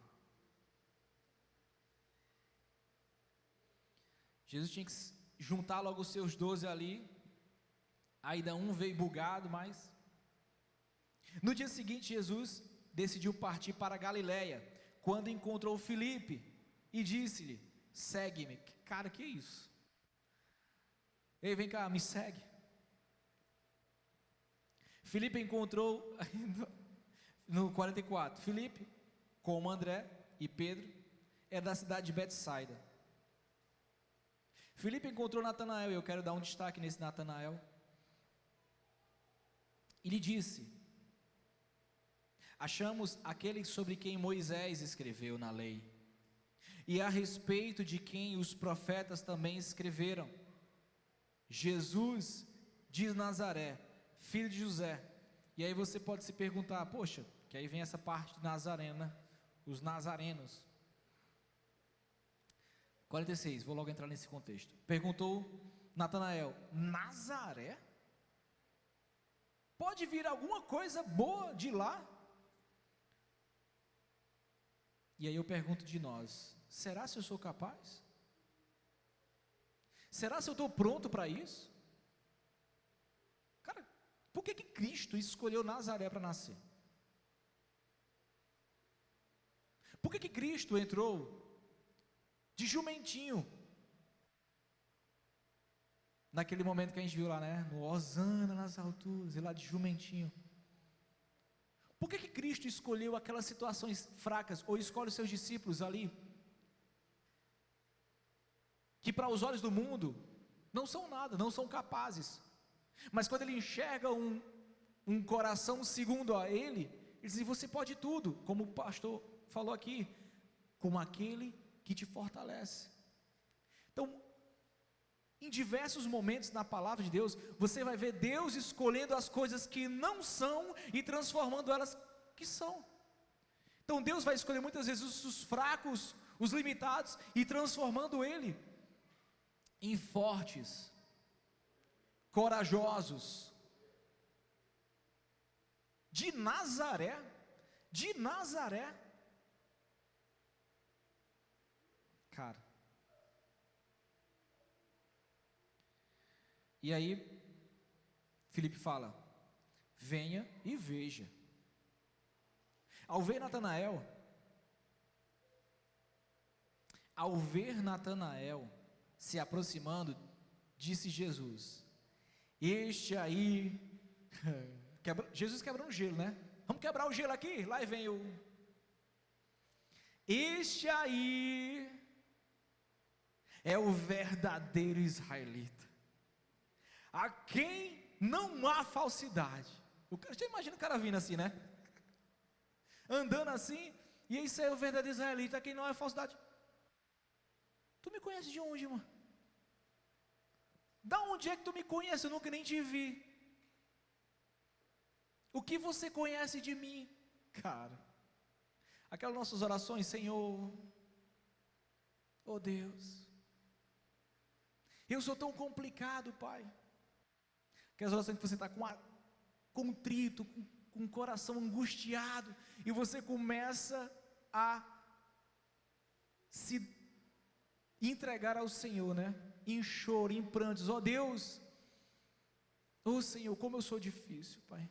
Jesus tinha que juntar logo os seus 12 ali. Ainda um veio bugado, mas... No dia seguinte, Jesus decidiu partir para a Galileia, quando encontrou Filipe e disse-lhe: segue-me. Cara, que isso? Ei, vem cá, me segue. Filipe encontrou, no 44, Filipe, como André e Pedro, era da cidade de Betsaida. Filipe encontrou Natanael, e eu quero dar um destaque nesse Natanael. E lhe disse: achamos aquele sobre quem Moisés escreveu na lei, e a respeito de quem os profetas também escreveram, Jesus de Nazaré, filho de José. E aí você pode se perguntar, poxa, que aí vem essa parte de Nazareno, né? Os nazarenos. 46, vou logo entrar nesse contexto. Perguntou Natanael: Nazaré? Pode vir alguma coisa boa de lá? E aí eu pergunto de nós: será se eu sou capaz? Será se eu estou pronto para isso? Cara, por que Cristo escolheu Nazaré para nascer? Por que Cristo entrou de jumentinho? Naquele momento que a gente viu lá, né? No Hosana nas alturas, e lá de jumentinho. Por que Cristo escolheu aquelas situações fracas, ou escolhe os seus discípulos ali, que para os olhos do mundo não são nada, não são capazes, mas quando ele enxerga um coração segundo a ele, ele diz: você pode tudo, como o pastor falou aqui, como aquele que te fortalece. Então, em diversos momentos na palavra de Deus, você vai ver Deus escolhendo as coisas que não são e transformando elas que são. Então Deus vai escolher muitas vezes os fracos, os limitados, e transformando ele em fortes, corajosos. De Nazaré, cara. E aí, Filipe fala: venha e veja. Ao ver Natanael se aproximando, disse Jesus: este aí, Jesus quebrou um gelo, né? Vamos quebrar o gelo aqui? Lá vem este aí é o verdadeiro israelita, a quem não há falsidade. Você imagina o cara vindo assim, né? Andando assim, e isso é o verdadeiro israelita, a quem não há falsidade. Tu me conhece de onde, irmão? Da onde é que tu me conhece? Eu nunca nem te vi. O que você conhece de mim? Cara, aquelas nossas orações: Senhor, oh Deus, eu sou tão complicado, Pai. Aquelas orações que você está contrito, com o coração angustiado, e você começa a se entregar ao Senhor, né? Em choro, em prantos: ó Deus, ó Senhor, como eu sou difícil, Pai.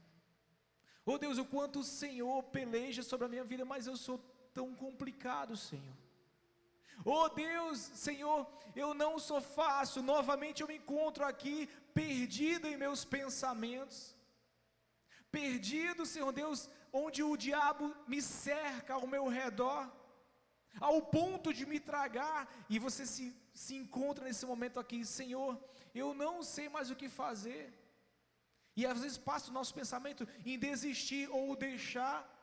Ó Deus, o quanto o Senhor peleja sobre a minha vida, mas eu sou tão complicado, Senhor. Ó Deus, Senhor, eu não sou fácil. Novamente eu me encontro aqui perdido em meus pensamentos, perdido, Senhor Deus, onde o diabo me cerca ao meu redor, ao ponto de me tragar, e você se encontra nesse momento aqui: Senhor, eu não sei mais o que fazer, E às vezes passa o nosso pensamento em desistir ou deixar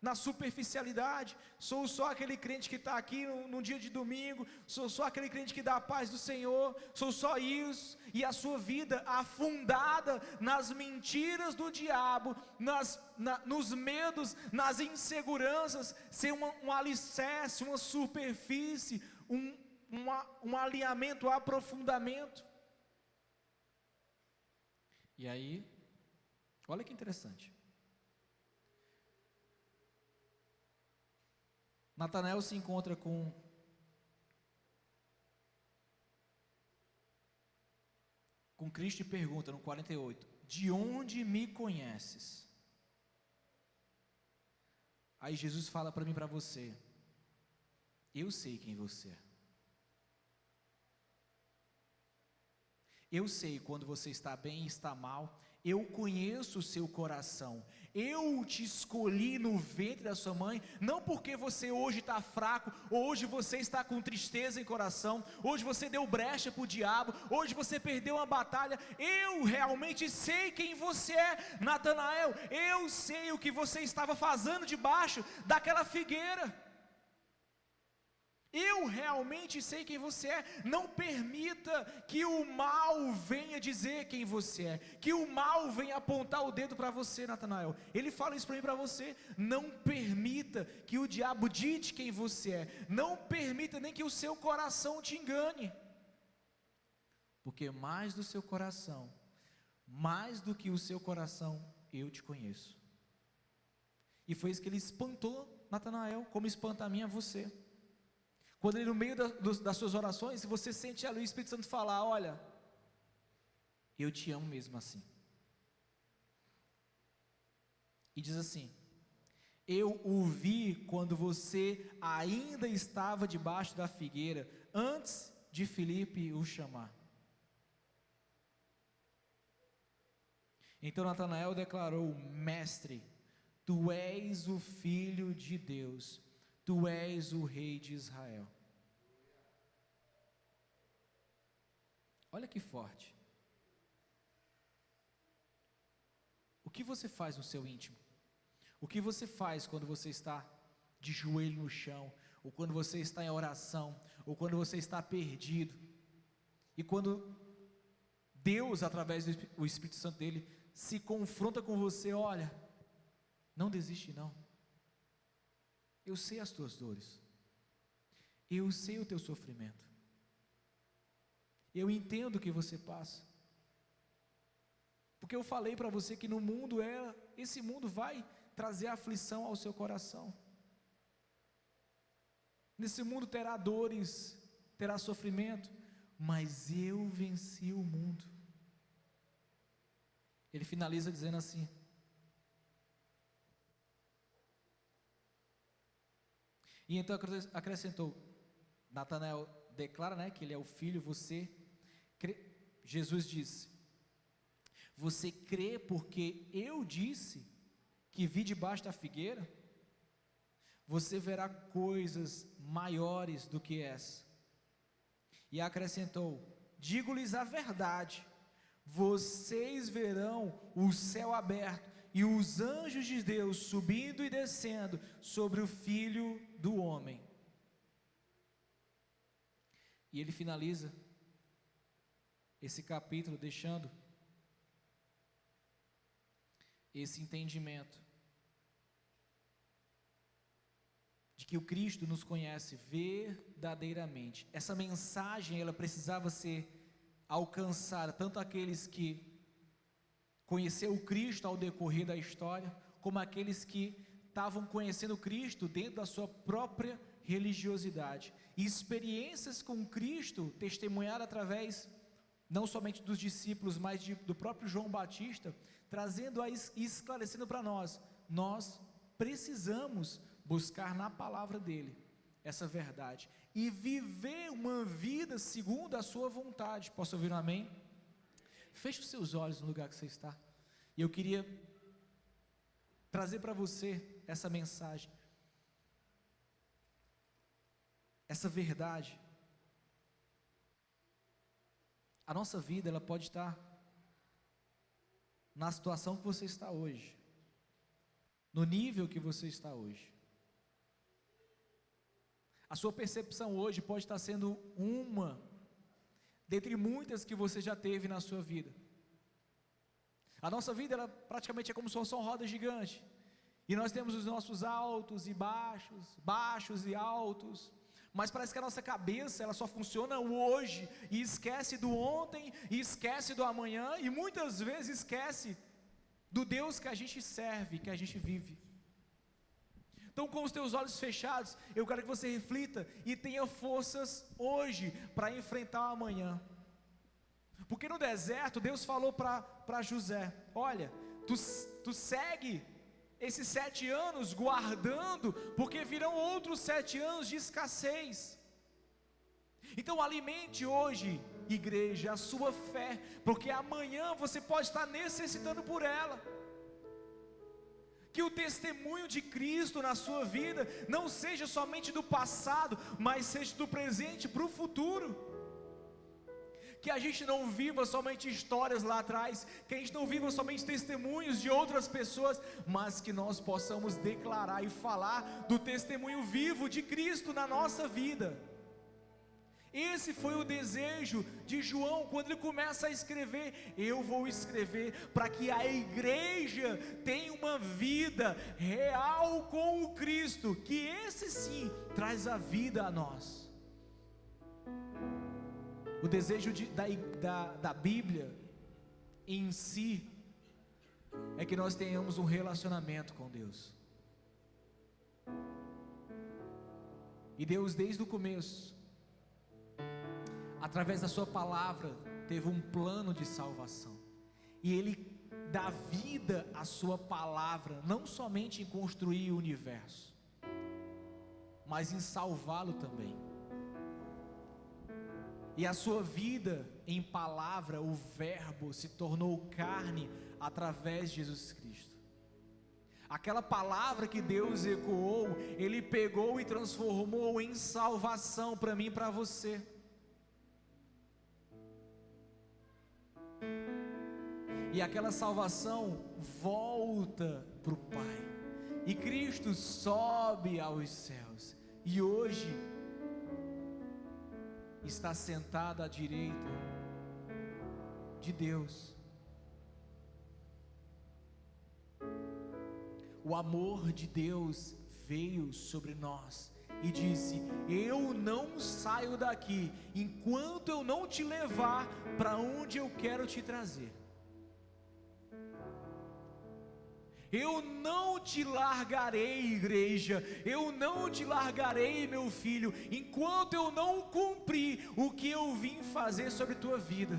na superficialidade. Sou só aquele crente que está aqui no dia de domingo, sou só aquele crente que dá a paz do Senhor, sou só isso, e a sua vida afundada nas mentiras do diabo, nos medos, nas inseguranças, ser um alicerce, uma superfície, um alinhamento, um aprofundamento. E aí, olha que interessante, Natanael se encontra com Cristo e pergunta no 48, de onde me conheces? Aí Jesus fala para mim e para você, eu sei quem você é. Eu sei quando você está bem e está mal. Eu conheço o seu coração. Eu te escolhi no ventre da sua mãe, não porque você hoje está fraco, hoje você está com tristeza em coração, hoje você deu brecha para o diabo, hoje você perdeu uma batalha. Eu realmente sei quem você é, Natanael. Eu sei o que você estava fazendo debaixo daquela figueira. Eu realmente sei quem você é. Não permita que o mal venha dizer quem você é, que o mal venha apontar o dedo para você, Natanael. Ele fala isso para mim e para você. Não permita que o diabo dite quem você é. Não permita nem que o seu coração te engane, porque mais do seu coração, mais do que o seu coração, eu te conheço. E foi isso que ele espantou Natanael, como espanta a mim e a você. Quando ele, no meio das suas orações, se você sente ali o Espírito Santo falar, olha, eu te amo mesmo assim. E diz assim, eu o vi quando você ainda estava debaixo da figueira, antes de Filipe o chamar. Então Natanael declarou, mestre, tu és o Filho de Deus, tu és o Rei de Israel. Olha que forte. O que você faz no seu íntimo? O que você faz quando você está de joelho no chão? Ou quando você está em oração? Ou quando você está perdido? E quando Deus, através do Espírito Santo dele, se confronta com você, olha, não desiste não. Eu sei as tuas dores, eu sei o teu sofrimento, eu entendo o que você passa, porque eu falei para você que no mundo esse mundo vai trazer aflição ao seu coração, nesse mundo terá dores, terá sofrimento, mas eu venci o mundo. Ele finaliza dizendo assim, e então acrescentou, Natanael declara, que ele é o filho, você crê, Jesus disse, você crê porque eu disse que vi debaixo da figueira? Você verá coisas maiores do que essa. E acrescentou, digo-lhes a verdade, vocês verão o céu aberto, e os anjos de Deus subindo e descendo sobre o Filho do Homem. E ele finaliza esse capítulo deixando esse entendimento de que o Cristo nos conhece verdadeiramente. Essa mensagem, ela precisava ser alcançada, tanto aqueles que conheceu o Cristo ao decorrer da história, como aqueles que estavam conhecendo Cristo dentro da sua própria religiosidade, e experiências com Cristo testemunhadas através, não somente dos discípulos, mas do próprio João Batista, trazendo e esclarecendo para nós precisamos buscar na palavra dele, essa verdade, e viver uma vida segundo a sua vontade. Posso ouvir um amém? Feche os seus olhos no lugar que você está, e eu queria trazer para você essa mensagem, essa verdade. A nossa vida, ela pode estar na situação que você está hoje, no nível que você está hoje. A sua percepção hoje pode estar sendo uma dentre muitas que você já teve na sua vida. A nossa vida, ela praticamente é como se fosse uma roda gigante, e nós temos os nossos altos e baixos, baixos e altos, mas parece que a nossa cabeça, ela só funciona o hoje, e esquece do ontem, e esquece do amanhã, e muitas vezes esquece do Deus que a gente serve, que a gente vive. Então, com os teus olhos fechados, eu quero que você reflita e tenha forças hoje para enfrentar o amanhã. Porque no deserto, Deus falou para José: olha, tu segue esses 7 anos guardando, porque virão outros 7 anos de escassez. Então alimente hoje, igreja, a sua fé, porque amanhã você pode estar necessitando por ela. Que o testemunho de Cristo na sua vida não seja somente do passado, mas seja do presente para o futuro. Que a gente não viva somente histórias lá atrás, que a gente não viva somente testemunhos de outras pessoas, mas que nós possamos declarar e falar do testemunho vivo de Cristo na nossa vida. Esse foi o desejo de João, quando ele começa a escrever: eu vou escrever para que a igreja tenha uma vida real com o Cristo, que esse sim traz a vida a nós. O desejo da Bíblia em si é que nós tenhamos um relacionamento com Deus. E Deus, desde o começo, através da sua palavra, teve um plano de salvação, e Ele dá vida à sua palavra, não somente em construir o universo, mas em salvá-lo também. E a sua vida em palavra, o verbo se tornou carne através de Jesus Cristo. Aquela palavra que Deus ecoou, Ele pegou e transformou em salvação para mim e para você. E aquela salvação volta para o Pai, e Cristo sobe aos céus, e hoje está sentado à direita de Deus. O amor de Deus veio sobre nós e disse: eu não saio daqui enquanto eu não te levar para onde eu quero te trazer. Eu não te largarei, igreja, eu não te largarei, meu filho, enquanto eu não cumprir o que eu vim fazer sobre tua vida.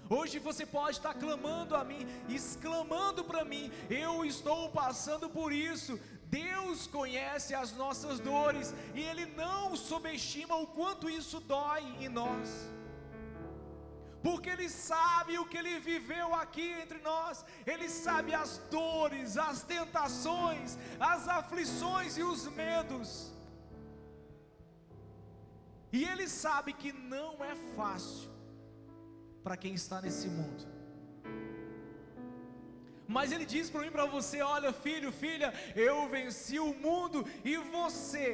Hoje você pode estar clamando a mim, exclamando para mim: eu estou passando por isso. Deus conhece as nossas dores, e Ele não subestima o quanto isso dói em nós, porque Ele sabe o que Ele viveu aqui entre nós. Ele sabe as dores, as tentações, as aflições e os medos, e Ele sabe que não é fácil para quem está nesse mundo, mas Ele diz para mim e para você: olha, filho, filha, eu venci o mundo, e você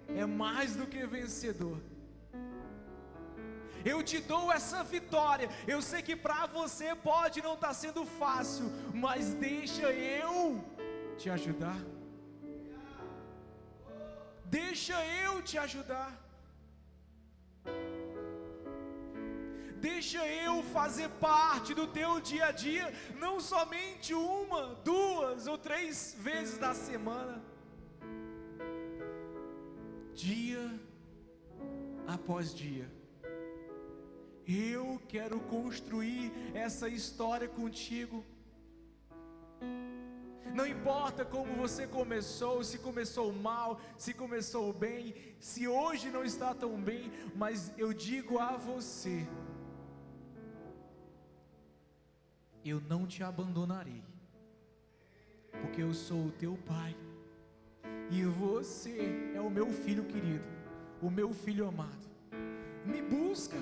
é mais do que vencedor. Eu te dou essa vitória. Eu sei que para você pode não estar sendo fácil, mas deixa eu te ajudar. Deixa eu te ajudar. Deixa eu fazer parte do teu dia a dia, não somente 1, 2 ou 3 vezes na semana, dia após dia. Eu quero construir essa história contigo. Não importa como você começou, se começou mal, se começou bem, se hoje não está tão bem, mas eu digo a você: eu não te abandonarei, porque eu sou o teu pai, e você é o meu filho querido, o meu filho amado. Me busca,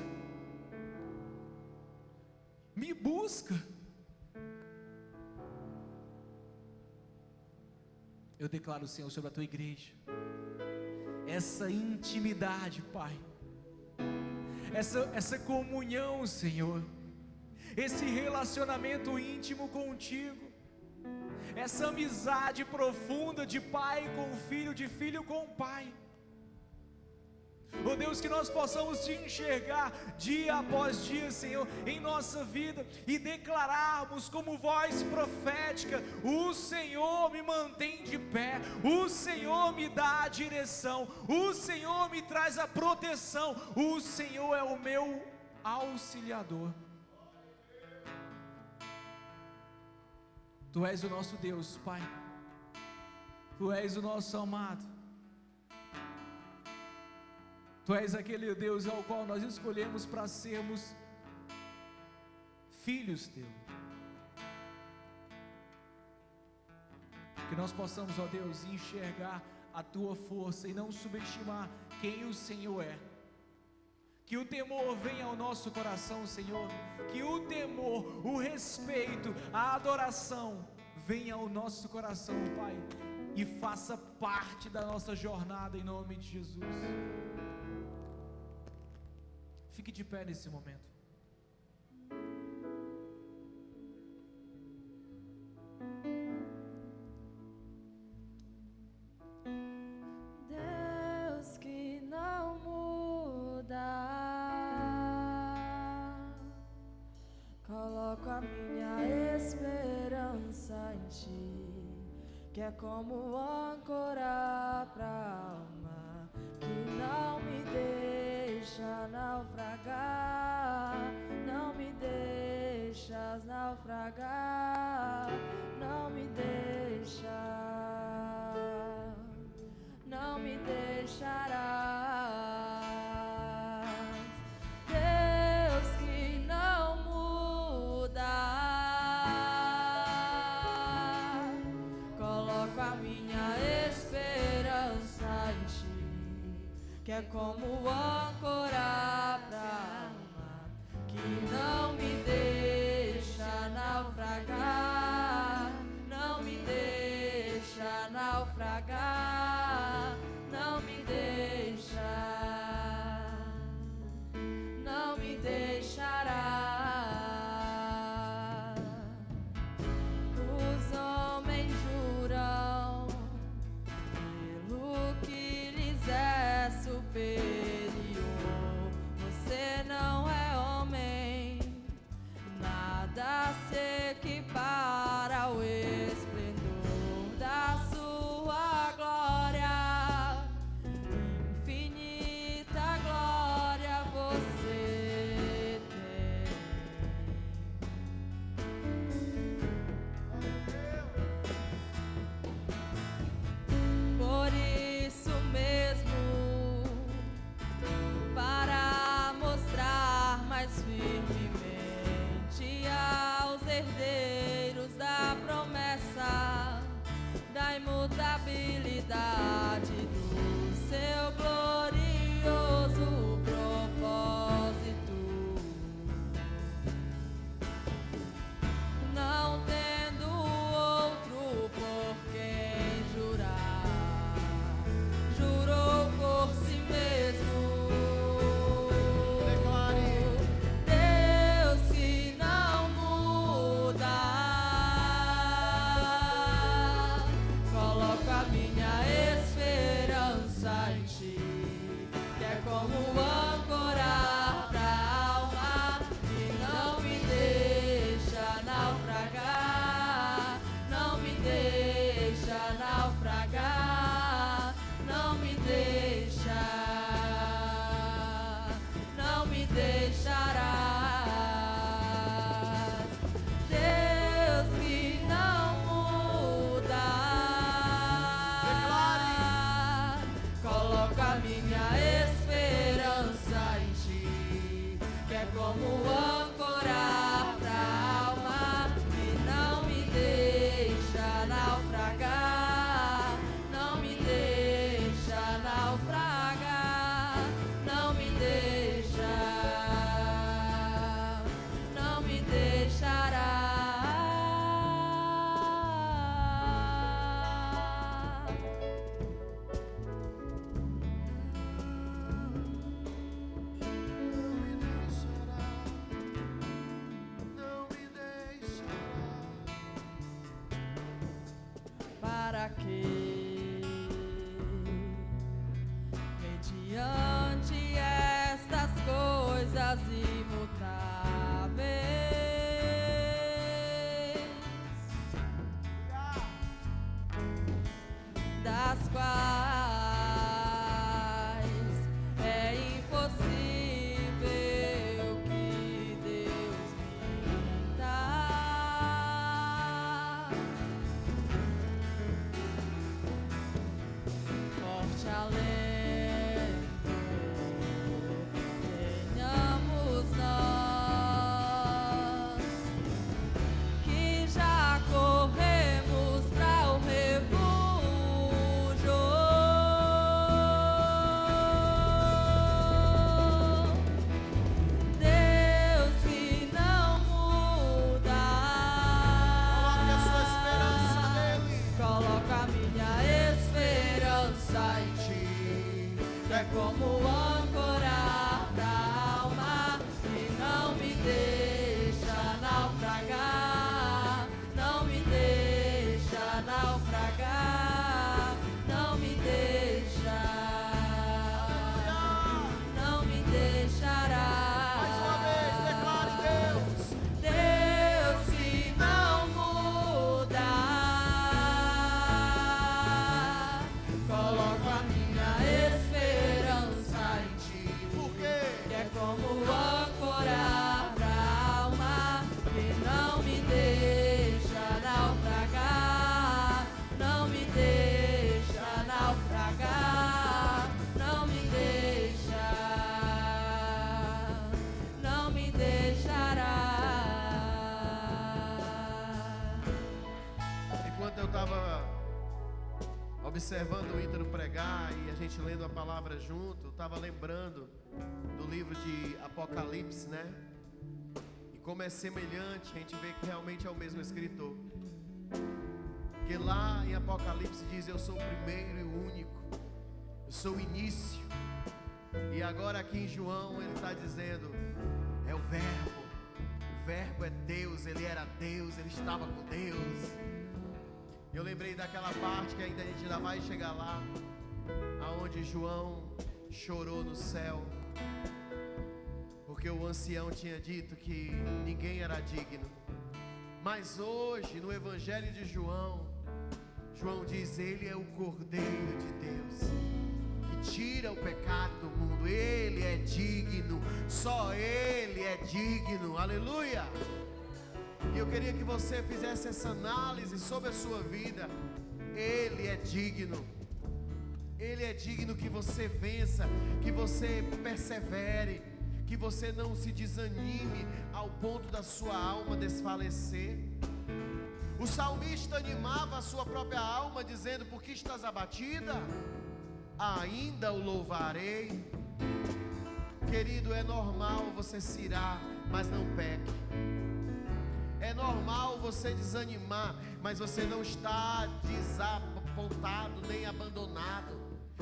me busca. Eu declaro, Senhor, sobre a tua igreja, essa intimidade, Pai, essa comunhão, Senhor, esse relacionamento íntimo contigo, essa amizade profunda de pai com filho, de filho com pai. Oh Deus, que nós possamos te enxergar dia após dia, Senhor, em nossa vida, e declararmos como voz profética: o Senhor me mantém de pé, o Senhor me dá a direção, o Senhor me traz a proteção, o Senhor é o meu auxiliador. Tu és o nosso Deus, Pai, Tu és o nosso amado, Tu és aquele Deus ao qual nós escolhemos para sermos filhos Teus. Que nós possamos, ó Deus, enxergar a Tua força e não subestimar quem o Senhor é. Que o temor venha ao nosso coração, Senhor. Que o temor, o respeito, a adoração venha ao nosso coração, Pai, e faça parte da nossa jornada em nome de Jesus. Fique de pé nesse momento. Deus que não muda, coloco a minha esperança em Ti, que é como âncora pra alma, que não me deixa naufragar, não me deixas naufragar, não me deixa, não me deixarás. Deus que não muda, coloco a minha esperança em Ti, que é como âncora pra alma, que não me deixa naufragar, não me deixa naufragar, não me deixa, não me deixará. Os homens juram pelo que lhes é superior, para quê? Mediante estas coisas imutáveis, das quais é impossível que Deus minta. Forte alento tenhamos nós, que já corremos para o refúgio. Deus que não muda, Coloque a sua esperança nele. coloca a minha esperança em ti. É como âncora da alma que não me deixa naufragar, não me deixa naufragar, não me deixa, não me deixará. Mais uma vez, declare Deus. Deus que não muda, coloco a minha esperança em ti. Por quê? Que é como âncora pra alma que não me deixa naufragar, não me deixa naufragar, não me deixa, não me deixará. Enquanto eu estava observando o Ítalo pregar e a gente lendo a palavra junto, eu estava lembrando do livro de Apocalipse, né? E como é semelhante, a gente vê que realmente é o mesmo escritor. Porque lá em Apocalipse diz: eu sou o primeiro e o único, eu sou o início. E agora aqui em João ele está dizendo: é o verbo é Deus, ele era Deus, ele estava com Deus. Eu lembrei daquela parte que ainda a gente ainda vai chegar lá, aonde João chorou no céu, porque o ancião tinha dito que ninguém era digno. Mas hoje, no Evangelho de João, João diz: ele é o Cordeiro de Deus, que tira o pecado do mundo. Ele é digno, só ele é digno, aleluia. E eu queria que você fizesse essa análise sobre a sua vida. Ele é digno. Ele é digno que você vença, que você persevere, que você não se desanime ao ponto da sua alma desfalecer. O salmista animava a sua própria alma dizendo: por que estás abatida? Ainda o louvarei. Querido, é normal você se irar, mas não peque. É normal você desanimar, mas você não está desapontado nem abandonado.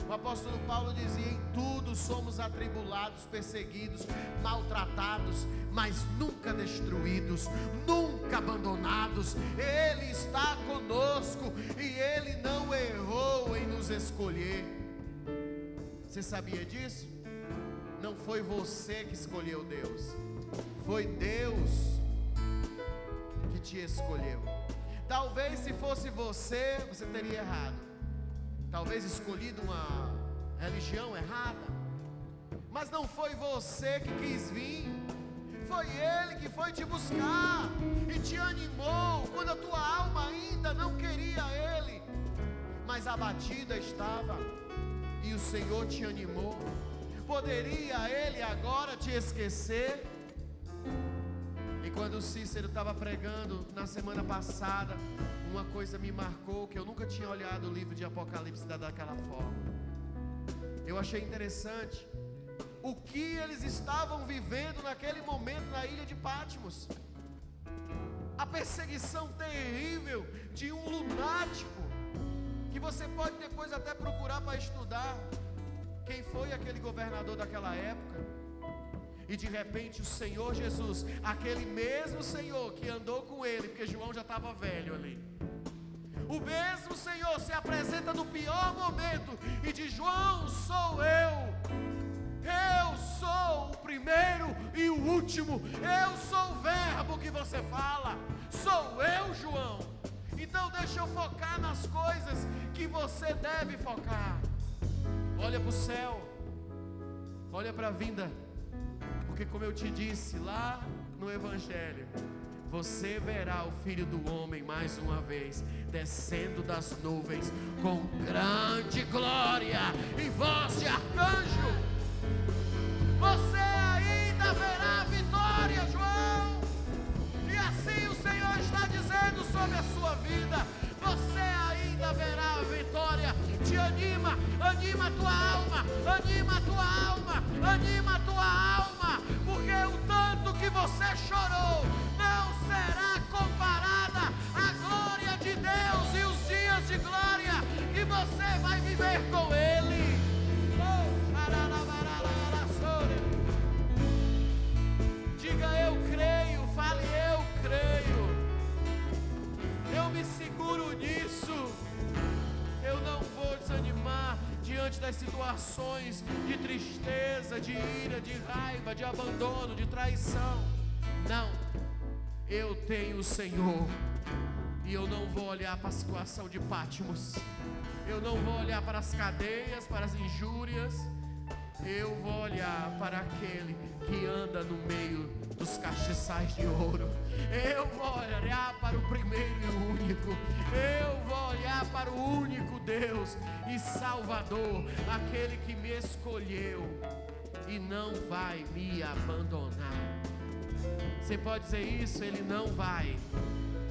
O apóstolo Paulo dizia: em tudo somos atribulados, perseguidos, maltratados, mas nunca destruídos, nunca abandonados. Ele está conosco e Ele não errou em nos escolher. Você sabia disso? Não foi você que escolheu Deus, foi Deus que te escolheu. Talvez se fosse você, você teria errado. Talvez escolhido uma religião errada. Mas não foi você que quis vir, foi Ele que foi te buscar e te animou quando a tua alma ainda não queria Ele, mas abatida estava, e o Senhor te animou. Poderia Ele agora te esquecer? E quando o Cícero estava pregando na semana passada, uma coisa me marcou, que eu nunca tinha olhado o livro de Apocalipse daquela forma. Eu achei interessante o que eles estavam vivendo naquele momento na ilha de Patmos. A perseguição terrível de um lunático, que você pode depois até procurar para estudar quem foi aquele governador daquela época. E de repente o Senhor Jesus, aquele mesmo Senhor que andou com ele, porque João já estava velho ali, O mesmo Senhor se apresenta no pior momento e diz: João, sou eu. Eu sou o primeiro e o último. Eu sou o verbo que você fala. Sou eu, João. Então deixa eu focar nas coisas que você deve focar. Olha para o céu. Olha para a vinda. Porque como eu te disse lá no Evangelho, você verá o Filho do Homem mais uma vez descendo das nuvens com grande glória e voz de arcanjo. Você ainda verá vitória, João. E assim o Senhor está dizendo sobre a sua vida: você ainda verá vitória. Te anima, anima a tua alma, anima a tua alma, anima a tua alma, porque o tanto que você chorou não será comparada à glória de Deus e os dias de glória que você vai viver com Ele. Diga: eu creio, fale: eu creio. Eu me seguro nisso. Eu não vou desanimar diante das situações de tristeza, de ira, de raiva, de abandono, de traição. Não, eu tenho o Senhor. E eu não vou olhar para a situação de Pátimos. Eu não vou olhar para as cadeias, para as injúrias. Eu vou olhar para aquele que anda no meio dos castiçais de ouro. Eu vou olhar para o primeiro e o único. Eu vou olhar para o único Deus e Salvador, aquele que me escolheu e não vai me abandonar. Você pode dizer isso? Ele não vai.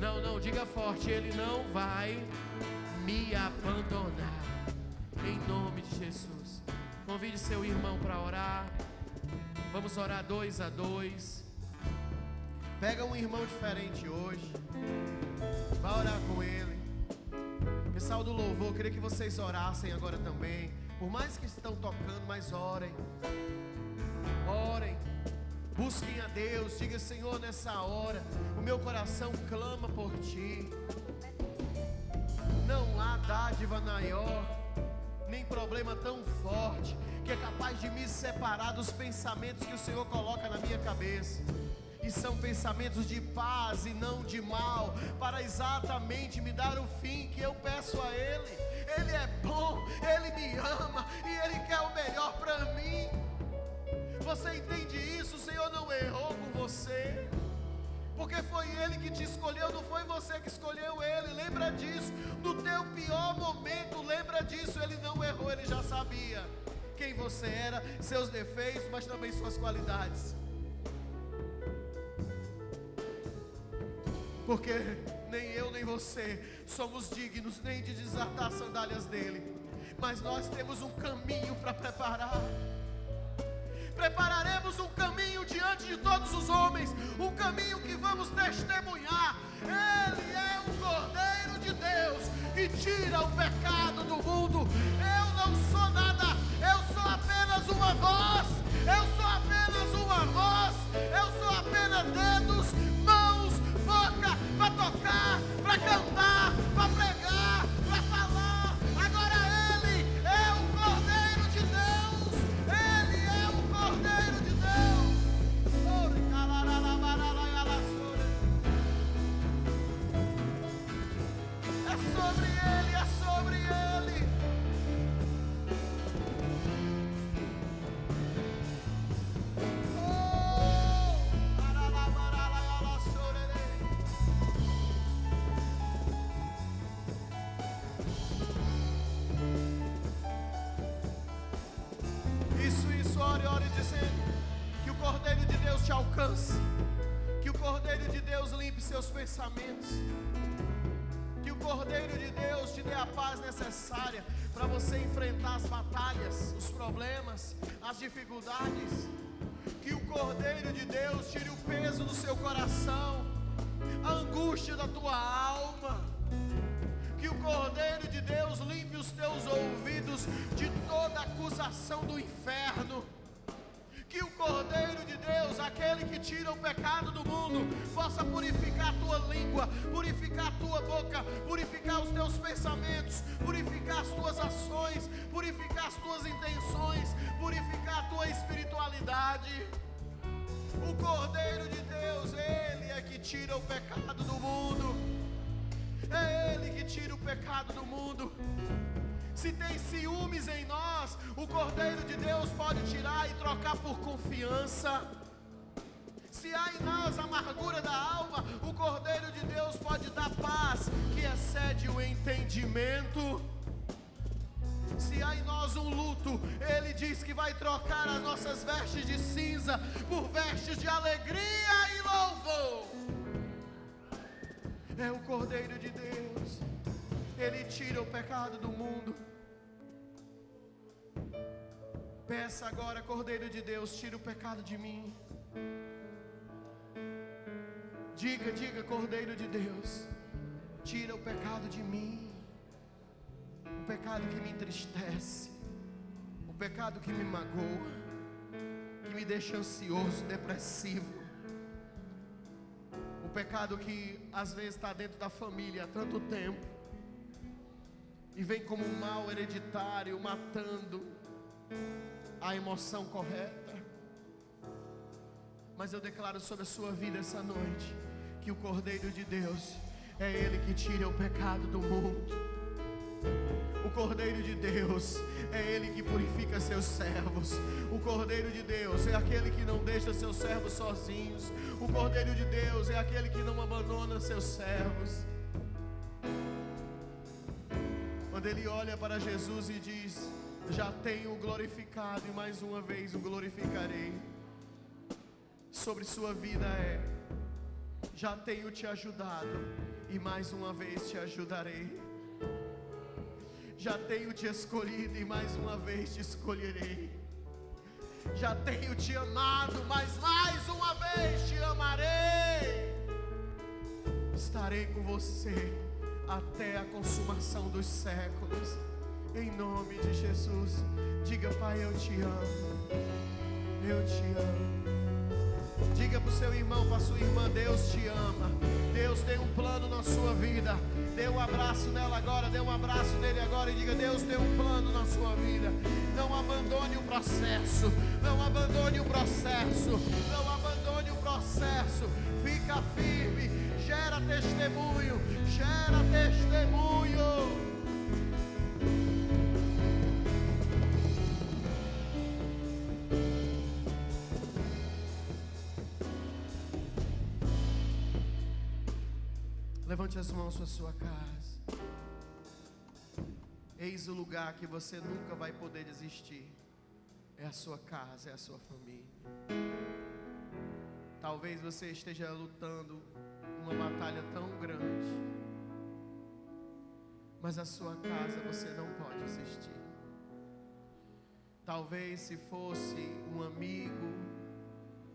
Não, diga forte: Ele não vai me abandonar. Em nome de Jesus. Convide seu irmão para orar. Vamos orar 2 a 2. Pega um irmão diferente hoje. Vai orar com ele. Pessoal do louvor, eu queria que vocês orassem agora também. Por mais que estão tocando, mas orem. Orem. Busquem a Deus. Diga: Senhor, nessa hora o meu coração clama por Ti. Não há dádiva maior, nem problema tão forte que é capaz de me separar dos pensamentos que o Senhor coloca na minha cabeça. E são pensamentos de paz e não de mal, para exatamente me dar o fim que eu peço a Ele. Ele é bom, Ele me ama e Ele quer o melhor para mim. Você entende isso? O Senhor não errou com você, porque foi Ele que te escolheu, não foi você que escolheu Ele. Lembra disso. No teu pior momento, lembra disso. Ele não errou, Ele já sabia quem você era, seus defeitos, mas também suas qualidades. Porque nem eu nem você somos dignos nem de desatar as sandálias dele, mas nós temos um caminho para preparar. Prepararemos um caminho diante de todos os homens, um caminho que vamos testemunhar. Ele é o Cordeiro de Deus que tira o pecado do mundo. Eu não sou nada, eu sou apenas uma voz. Eu sou apenas uma voz. Eu sou apenas dedos, mãos, boca, para tocar, para cantar, para pregar, para falar. Agora Ele é o Cordeiro de Deus. Ele é o Cordeiro de Deus. É sobre Ele, é sobre Ele. Ore dizendo que o Cordeiro de Deus te alcance, que o Cordeiro de Deus limpe seus pensamentos, que o Cordeiro de Deus te dê a paz necessária para você enfrentar as batalhas, os problemas, as dificuldades, que o Cordeiro de Deus tire o peso do seu coração, a angústia da tua alma, que o Cordeiro de Deus limpe os teus ouvidos de toda acusação do inferno. Que o Cordeiro de Deus, aquele que tira o pecado do mundo, possa purificar a tua língua, purificar a tua boca, purificar os teus pensamentos, purificar as tuas ações, purificar as tuas intenções, purificar a tua espiritualidade. O Cordeiro de Deus, Ele é que tira o pecado do mundo. É Ele que tira o pecado do mundo. Se tem ciúmes em nós, o Cordeiro de Deus pode tirar e trocar por confiança. Se há em nós amargura da alma, o Cordeiro de Deus pode dar paz que excede o entendimento. Se há em nós um luto, Ele diz que vai trocar as nossas vestes de cinza por vestes de alegria e louvor. É o Cordeiro de Deus. Ele tira o pecado do mundo. Peça agora, Cordeiro de Deus, tira o pecado de mim. Diga, Cordeiro de Deus, tira o pecado de mim. O pecado que me entristece, o pecado que me magoa, que me deixa ansioso, depressivo, o pecado que às vezes está dentro da família há tanto tempo e vem como um mal hereditário, matando a emoção correta. Mas eu declaro sobre a sua vida essa noite que o Cordeiro de Deus é Ele que tira o pecado do mundo. O Cordeiro de Deus é Ele que purifica seus servos. O Cordeiro de Deus é aquele que não deixa seus servos sozinhos. O Cordeiro de Deus é aquele que não abandona seus servos. Quando Ele olha para Jesus e diz: já tenho o glorificado e mais uma vez o glorificarei. Sobre sua vida é: já tenho te ajudado e mais uma vez te ajudarei. Já tenho te escolhido e mais uma vez te escolherei. Já tenho te amado, mas mais uma vez te amarei. Estarei com você até a consumação dos séculos. Em nome de Jesus. Diga: Pai, eu te amo. Eu te amo. Diga para o seu irmão, para a sua irmã: Deus te ama. Deus tem um plano na sua vida. Dê um abraço nela agora, dê um abraço nele agora e diga: Deus tem um plano na sua vida. Não abandone o processo. Não abandone o processo. Não abandone o processo. Fica firme. Gera testemunho. Gera testemunho. Levante as mãos para a sua casa. Eis o lugar que você nunca vai poder desistir. É a sua casa, é a sua família. Talvez você esteja lutando uma batalha tão grande, mas a sua casa você não pode desistir. Talvez se fosse um amigo,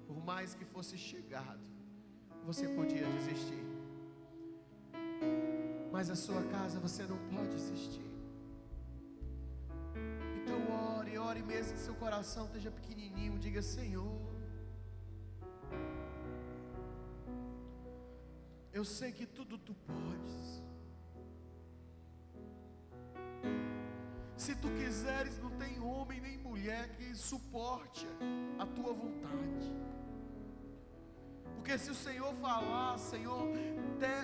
por mais que fosse chegado, você podia desistir. Mas a sua casa você não pode desistir. Então ore mesmo que seu coração esteja pequenininho. Diga: Senhor, eu sei que tudo tu podes. Se tu quiseres, não tem homem nem mulher que suporte a tua vontade. Porque se o Senhor falar, Senhor,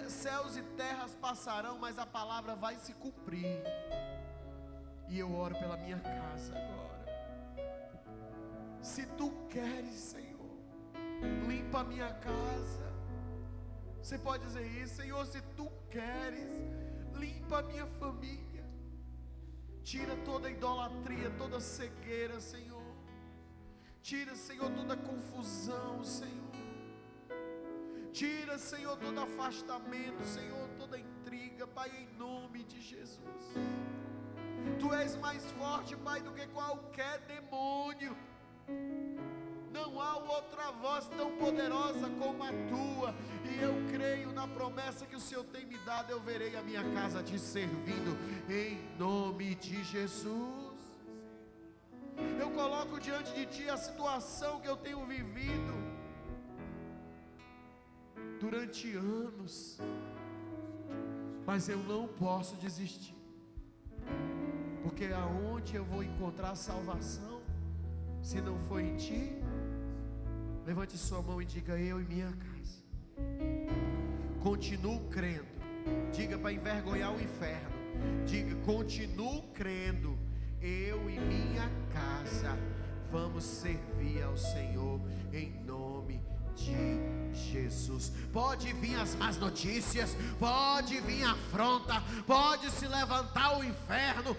céus e terras passarão, mas a palavra vai se cumprir. E eu oro pela minha casa agora. Se tu queres, Senhor, limpa a minha casa. Você pode dizer isso: Senhor, se tu queres, limpa a minha família. Tira toda idolatria, toda cegueira, Senhor. Tira, Senhor, toda confusão, Senhor. Tira, Senhor, todo afastamento, Senhor, toda intriga, Pai, em nome de Jesus. Tu és mais forte, Pai, do que qualquer demônio. Não há outra voz tão poderosa como a tua. E eu creio na promessa que o Senhor tem me dado. Eu verei a minha casa te servindo, em nome de Jesus. Eu coloco diante de ti a situação que eu tenho vivido durante anos. Mas eu não posso desistir, porque aonde eu vou encontrar salvação se não for em Ti? Levante sua mão e diga: eu e minha casa continuo crendo. Diga para envergonhar o inferno. Diga: continuo crendo. Eu e minha casa vamos servir ao Senhor em nome de Jesus. Pode vir as más notícias, pode vir a afronta, pode se levantar o inferno,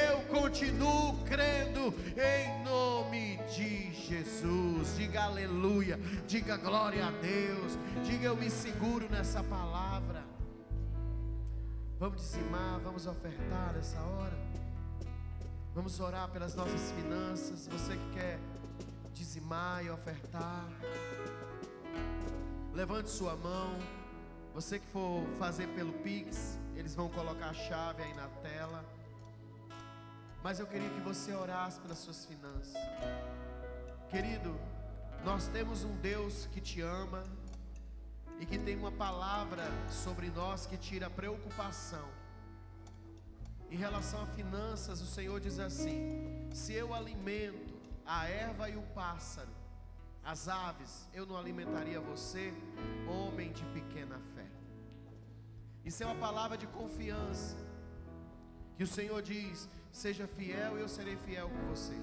eu continuo crendo em nome de Jesus. Diga aleluia, diga glória a Deus, diga: eu me seguro nessa palavra. Vamos dizimar, vamos ofertar nessa hora. Vamos orar pelas nossas finanças. Você que quer dizimar e ofertar, levante sua mão. Você que for fazer pelo Pix, eles vão colocar a chave aí na tela. Mas eu queria que você orasse pelas suas finanças. Querido, nós temos um Deus que te ama e que tem uma palavra sobre nós que tira a preocupação. Em relação a finanças, o Senhor diz assim: se eu alimento a erva e o pássaro, as aves, eu não alimentaria você, homem de pequena fé. Isso é uma palavra de confiança, que o Senhor diz: seja fiel e eu serei fiel com você.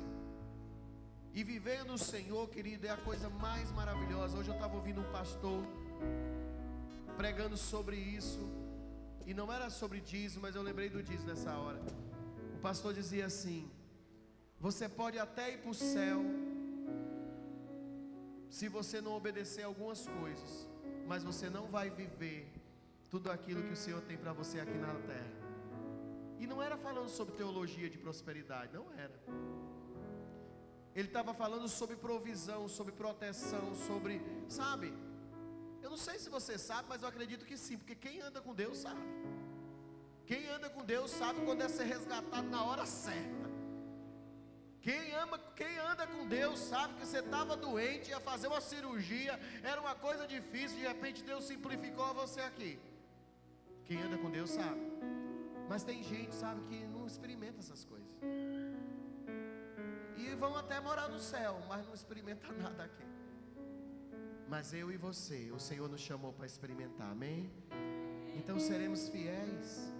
E viver no Senhor, querido, é a coisa mais maravilhosa. Hoje eu estava ouvindo um pastor pregando sobre isso, e não era sobre dízimo, mas eu lembrei do dízimo nessa hora. O pastor dizia assim: você pode até ir para o céu se você não obedecer algumas coisas, mas você não vai viver tudo aquilo que o Senhor tem para você aqui na terra. E não era falando sobre teologia de prosperidade, não era. Ele estava falando sobre provisão, sobre proteção, sobre, sabe? Eu não sei se você sabe, mas eu acredito que sim, porque quem anda com Deus sabe. Quem anda com Deus sabe quando é ser resgatado na hora certa. Quem anda com Deus sabe que você estava doente, ia fazer uma cirurgia, era uma coisa difícil, de repente Deus simplificou a você aqui. Quem anda com Deus sabe. Mas tem gente, sabe, que não experimenta essas coisas. E vão até morar no céu, mas não experimenta nada aqui. Mas eu e você, o Senhor nos chamou para experimentar, amém? Então seremos fiéis.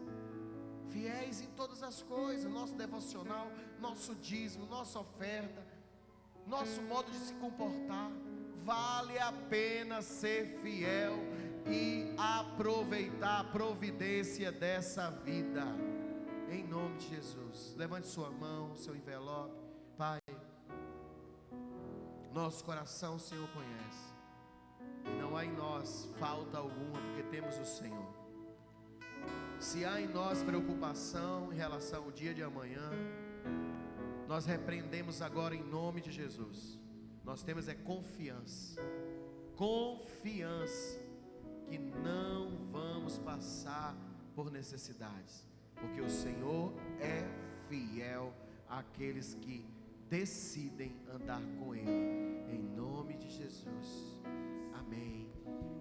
Fiéis em todas as coisas. Nosso devocional, nosso dízimo, nossa oferta, nosso modo de se comportar. Vale a pena ser fiel e aproveitar a providência dessa vida. Em nome de Jesus. Levante sua mão, seu envelope. Pai, nosso coração o Senhor conhece. E não há em nós falta alguma, porque temos o Senhor. Se há em nós preocupação em relação ao dia de amanhã, nós repreendemos agora em nome de Jesus. Nós temos é confiança. Confiança que não vamos passar por necessidades, porque o Senhor é fiel àqueles que decidem andar com Ele. Em nome de Jesus. Amém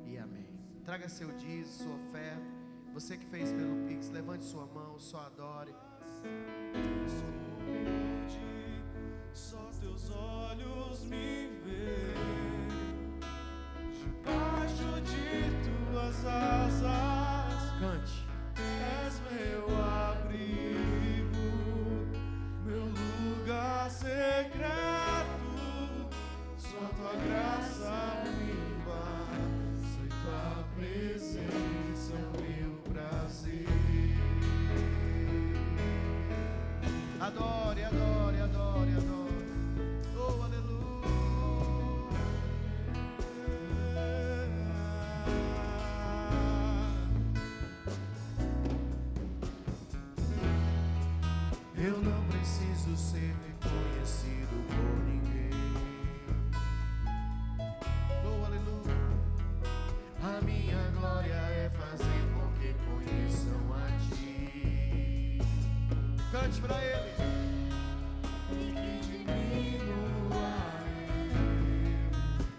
e amém. Traga seu dízimo, sua oferta. Você que fez pelo Pix, levante sua mão, só adore. Só teus olhos me veem, debaixo de tuas asas. Cante. És meu abrigo, meu lugar secreto. Só tua graça me basta, e tua presença é o meu prazer. Adore, adore, adore, adore. Oh, aleluia. Eu não preciso ser reconhecido por ninguém. Oh, aleluia. A minha glória é fazer com que conheçam a Ti. Cante pra Ele. E que diminua eu,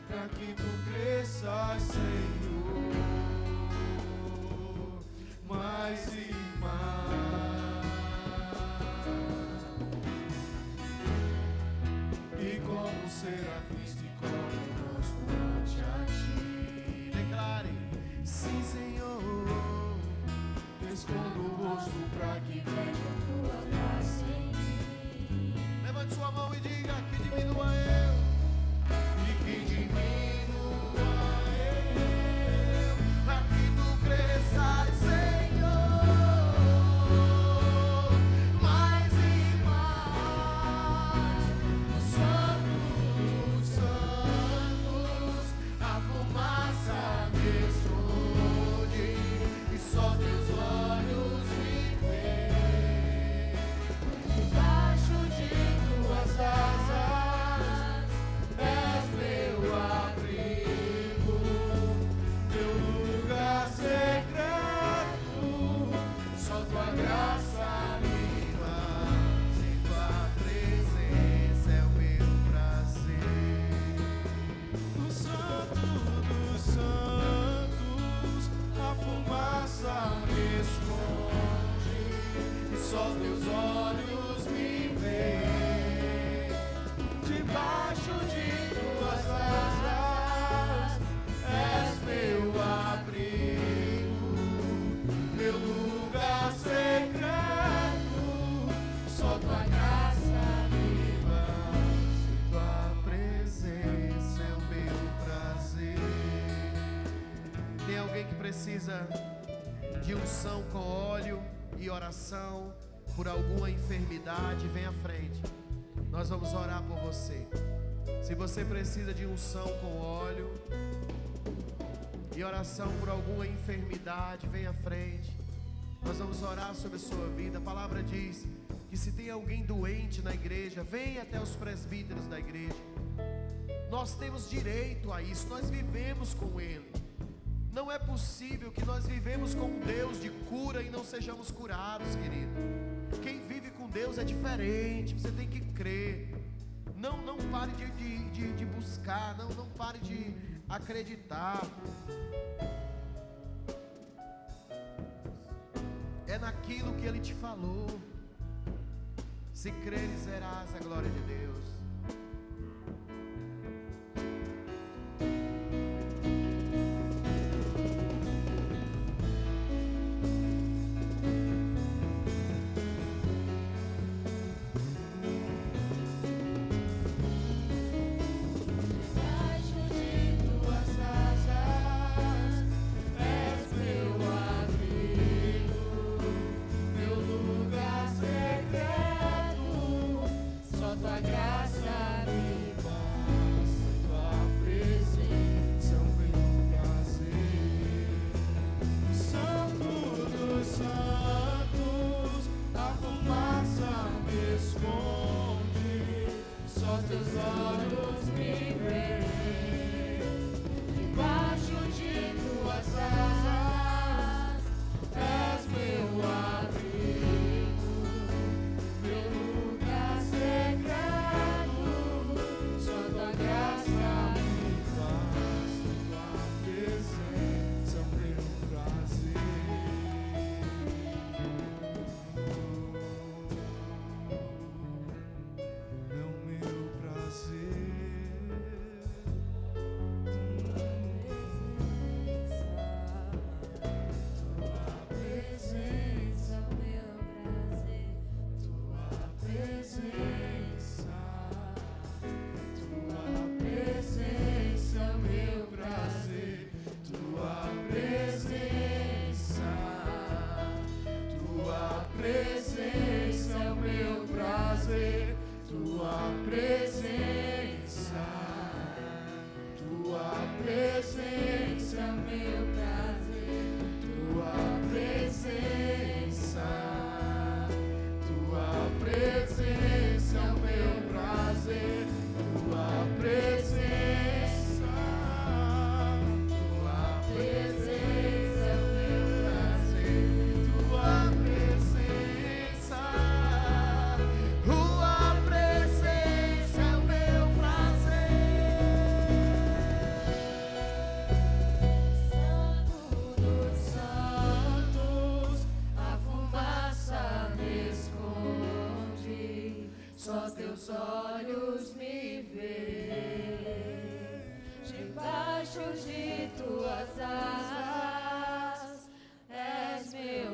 pra que tu cresças, Senhor. Mas escondo o rosto pra que veja tua face em mim. Levante sua mão e diga que diminua eu. e que diminua eu, pra que tu cresças, Senhor, mais e mais. O Santo dos Santos, a fumaça me esconde e só teus olhos me veem. Debaixo de tuas asas és meu abrigo, meu lugar secreto. Só tua graça me faz, em tua presença é o meu prazer. O Santo dos Santos, a fumaça me esconde e só teus olhos me veem. Debaixo de tuas asas és meu abrigo, meu lugar secreto. Só tua graça me basta, tua presença é o meu prazer. Tem alguém que precisa de unção com óleo e oração por alguma enfermidade? Vem à frente. Nós vamos orar por você. Se você precisa de unção com óleo e oração por alguma enfermidade, vem à frente. Nós vamos orar sobre a sua vida. A palavra diz que se tem alguém doente na igreja, vem até os presbíteros da igreja. Nós temos direito a isso, nós vivemos com Ele. Não é possível que nós vivemos com um Deus de cura e não sejamos curados, querido. Quem vive com Deus é diferente, você tem que crer. Não pare de buscar, não pare de acreditar. É naquilo que Ele te falou. Se creres, verás a glória de Deus. Debaixo de tuas asas és meu abrigo, meu lugar secreto. Só tua graça me basta, tua presença é o meu prazer. Santo dos santos, a fumaça me esconde, só teus olhos me veem. Debaixo de tuas asas és meu abrigo, meu lugar secreto. Só tua graça me basta, tua presença é o meu prazer. É o meu prazer, tua presença, tua presença, tua presença, meu prazer, tua presença, tua presença, meu prazer, tua presença, tua presença, meu prazer, tua presença, tua presença, meu prazer, tua presença, tua presença, meu prazer, tua presença, tua presença é o meu prazer. Santo dos santos, a fumaça me esconde, só teus olhos me veem. Debaixo de tuas asas és meu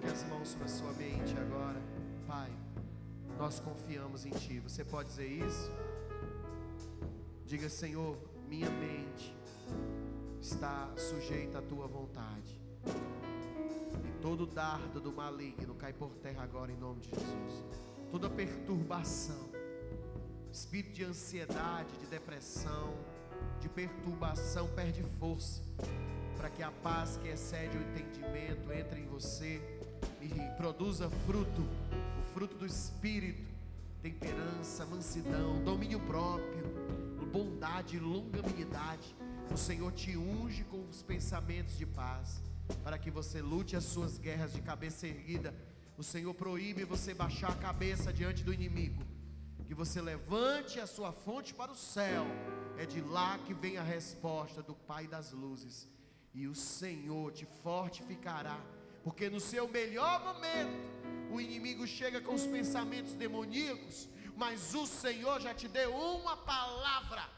Coloque as mãos sobre a sua mente agora. Pai, nós confiamos em Ti. Você pode dizer isso? Diga: Senhor, minha mente está sujeita à Tua vontade. E todo dardo do maligno cai por terra agora em nome de Jesus. Toda perturbação, espírito de ansiedade, de depressão, de perturbação perde força, para que a paz que excede o entendimento entre em você e produza fruto, o fruto do Espírito, temperança, mansidão, domínio próprio, bondade e longanimidade. O Senhor te unge com os pensamentos de paz, para que você lute as suas guerras de cabeça erguida. O Senhor proíbe você baixar a cabeça diante do inimigo, que você levante a sua fonte para o céu. É de lá que vem a resposta do Pai das luzes, e o Senhor te fortificará, porque no seu melhor momento o inimigo chega com os pensamentos demoníacos, mas o Senhor já te deu uma palavra,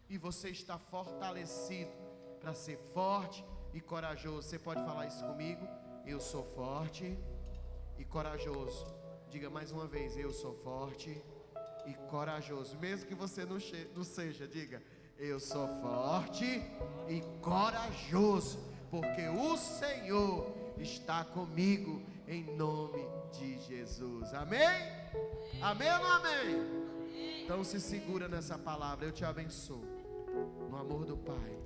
e você está fortalecido para ser forte e corajoso. Você pode falar isso comigo? Eu sou forte e corajoso. Diga mais uma vez: eu sou forte e corajoso. Mesmo que você não seja, diga: eu sou forte e corajoso, porque o Senhor está comigo, em nome de Jesus. Amém? Amém ou não amém? Então se segura nessa palavra. Eu te abençoo no amor do Pai,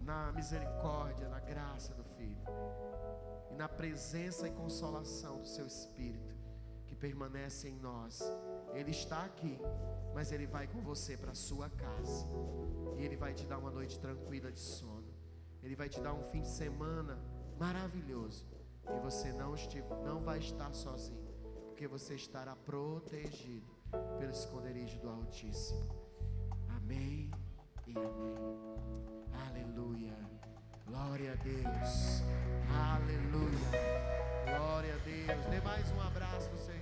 na misericórdia, na graça do Filho, e na presença e consolação do Seu Espírito, que permanece em nós. Ele está aqui, mas Ele vai com você para a sua casa, e Ele vai te dar uma noite tranquila de sono. Ele vai te dar um fim de semana maravilhoso, e você não vai estar sozinho, porque você estará protegido pelo esconderijo do Altíssimo. Amém e amém. Aleluia. Glória a Deus. Aleluia. Glória a Deus. Dê mais um abraço no Senhor.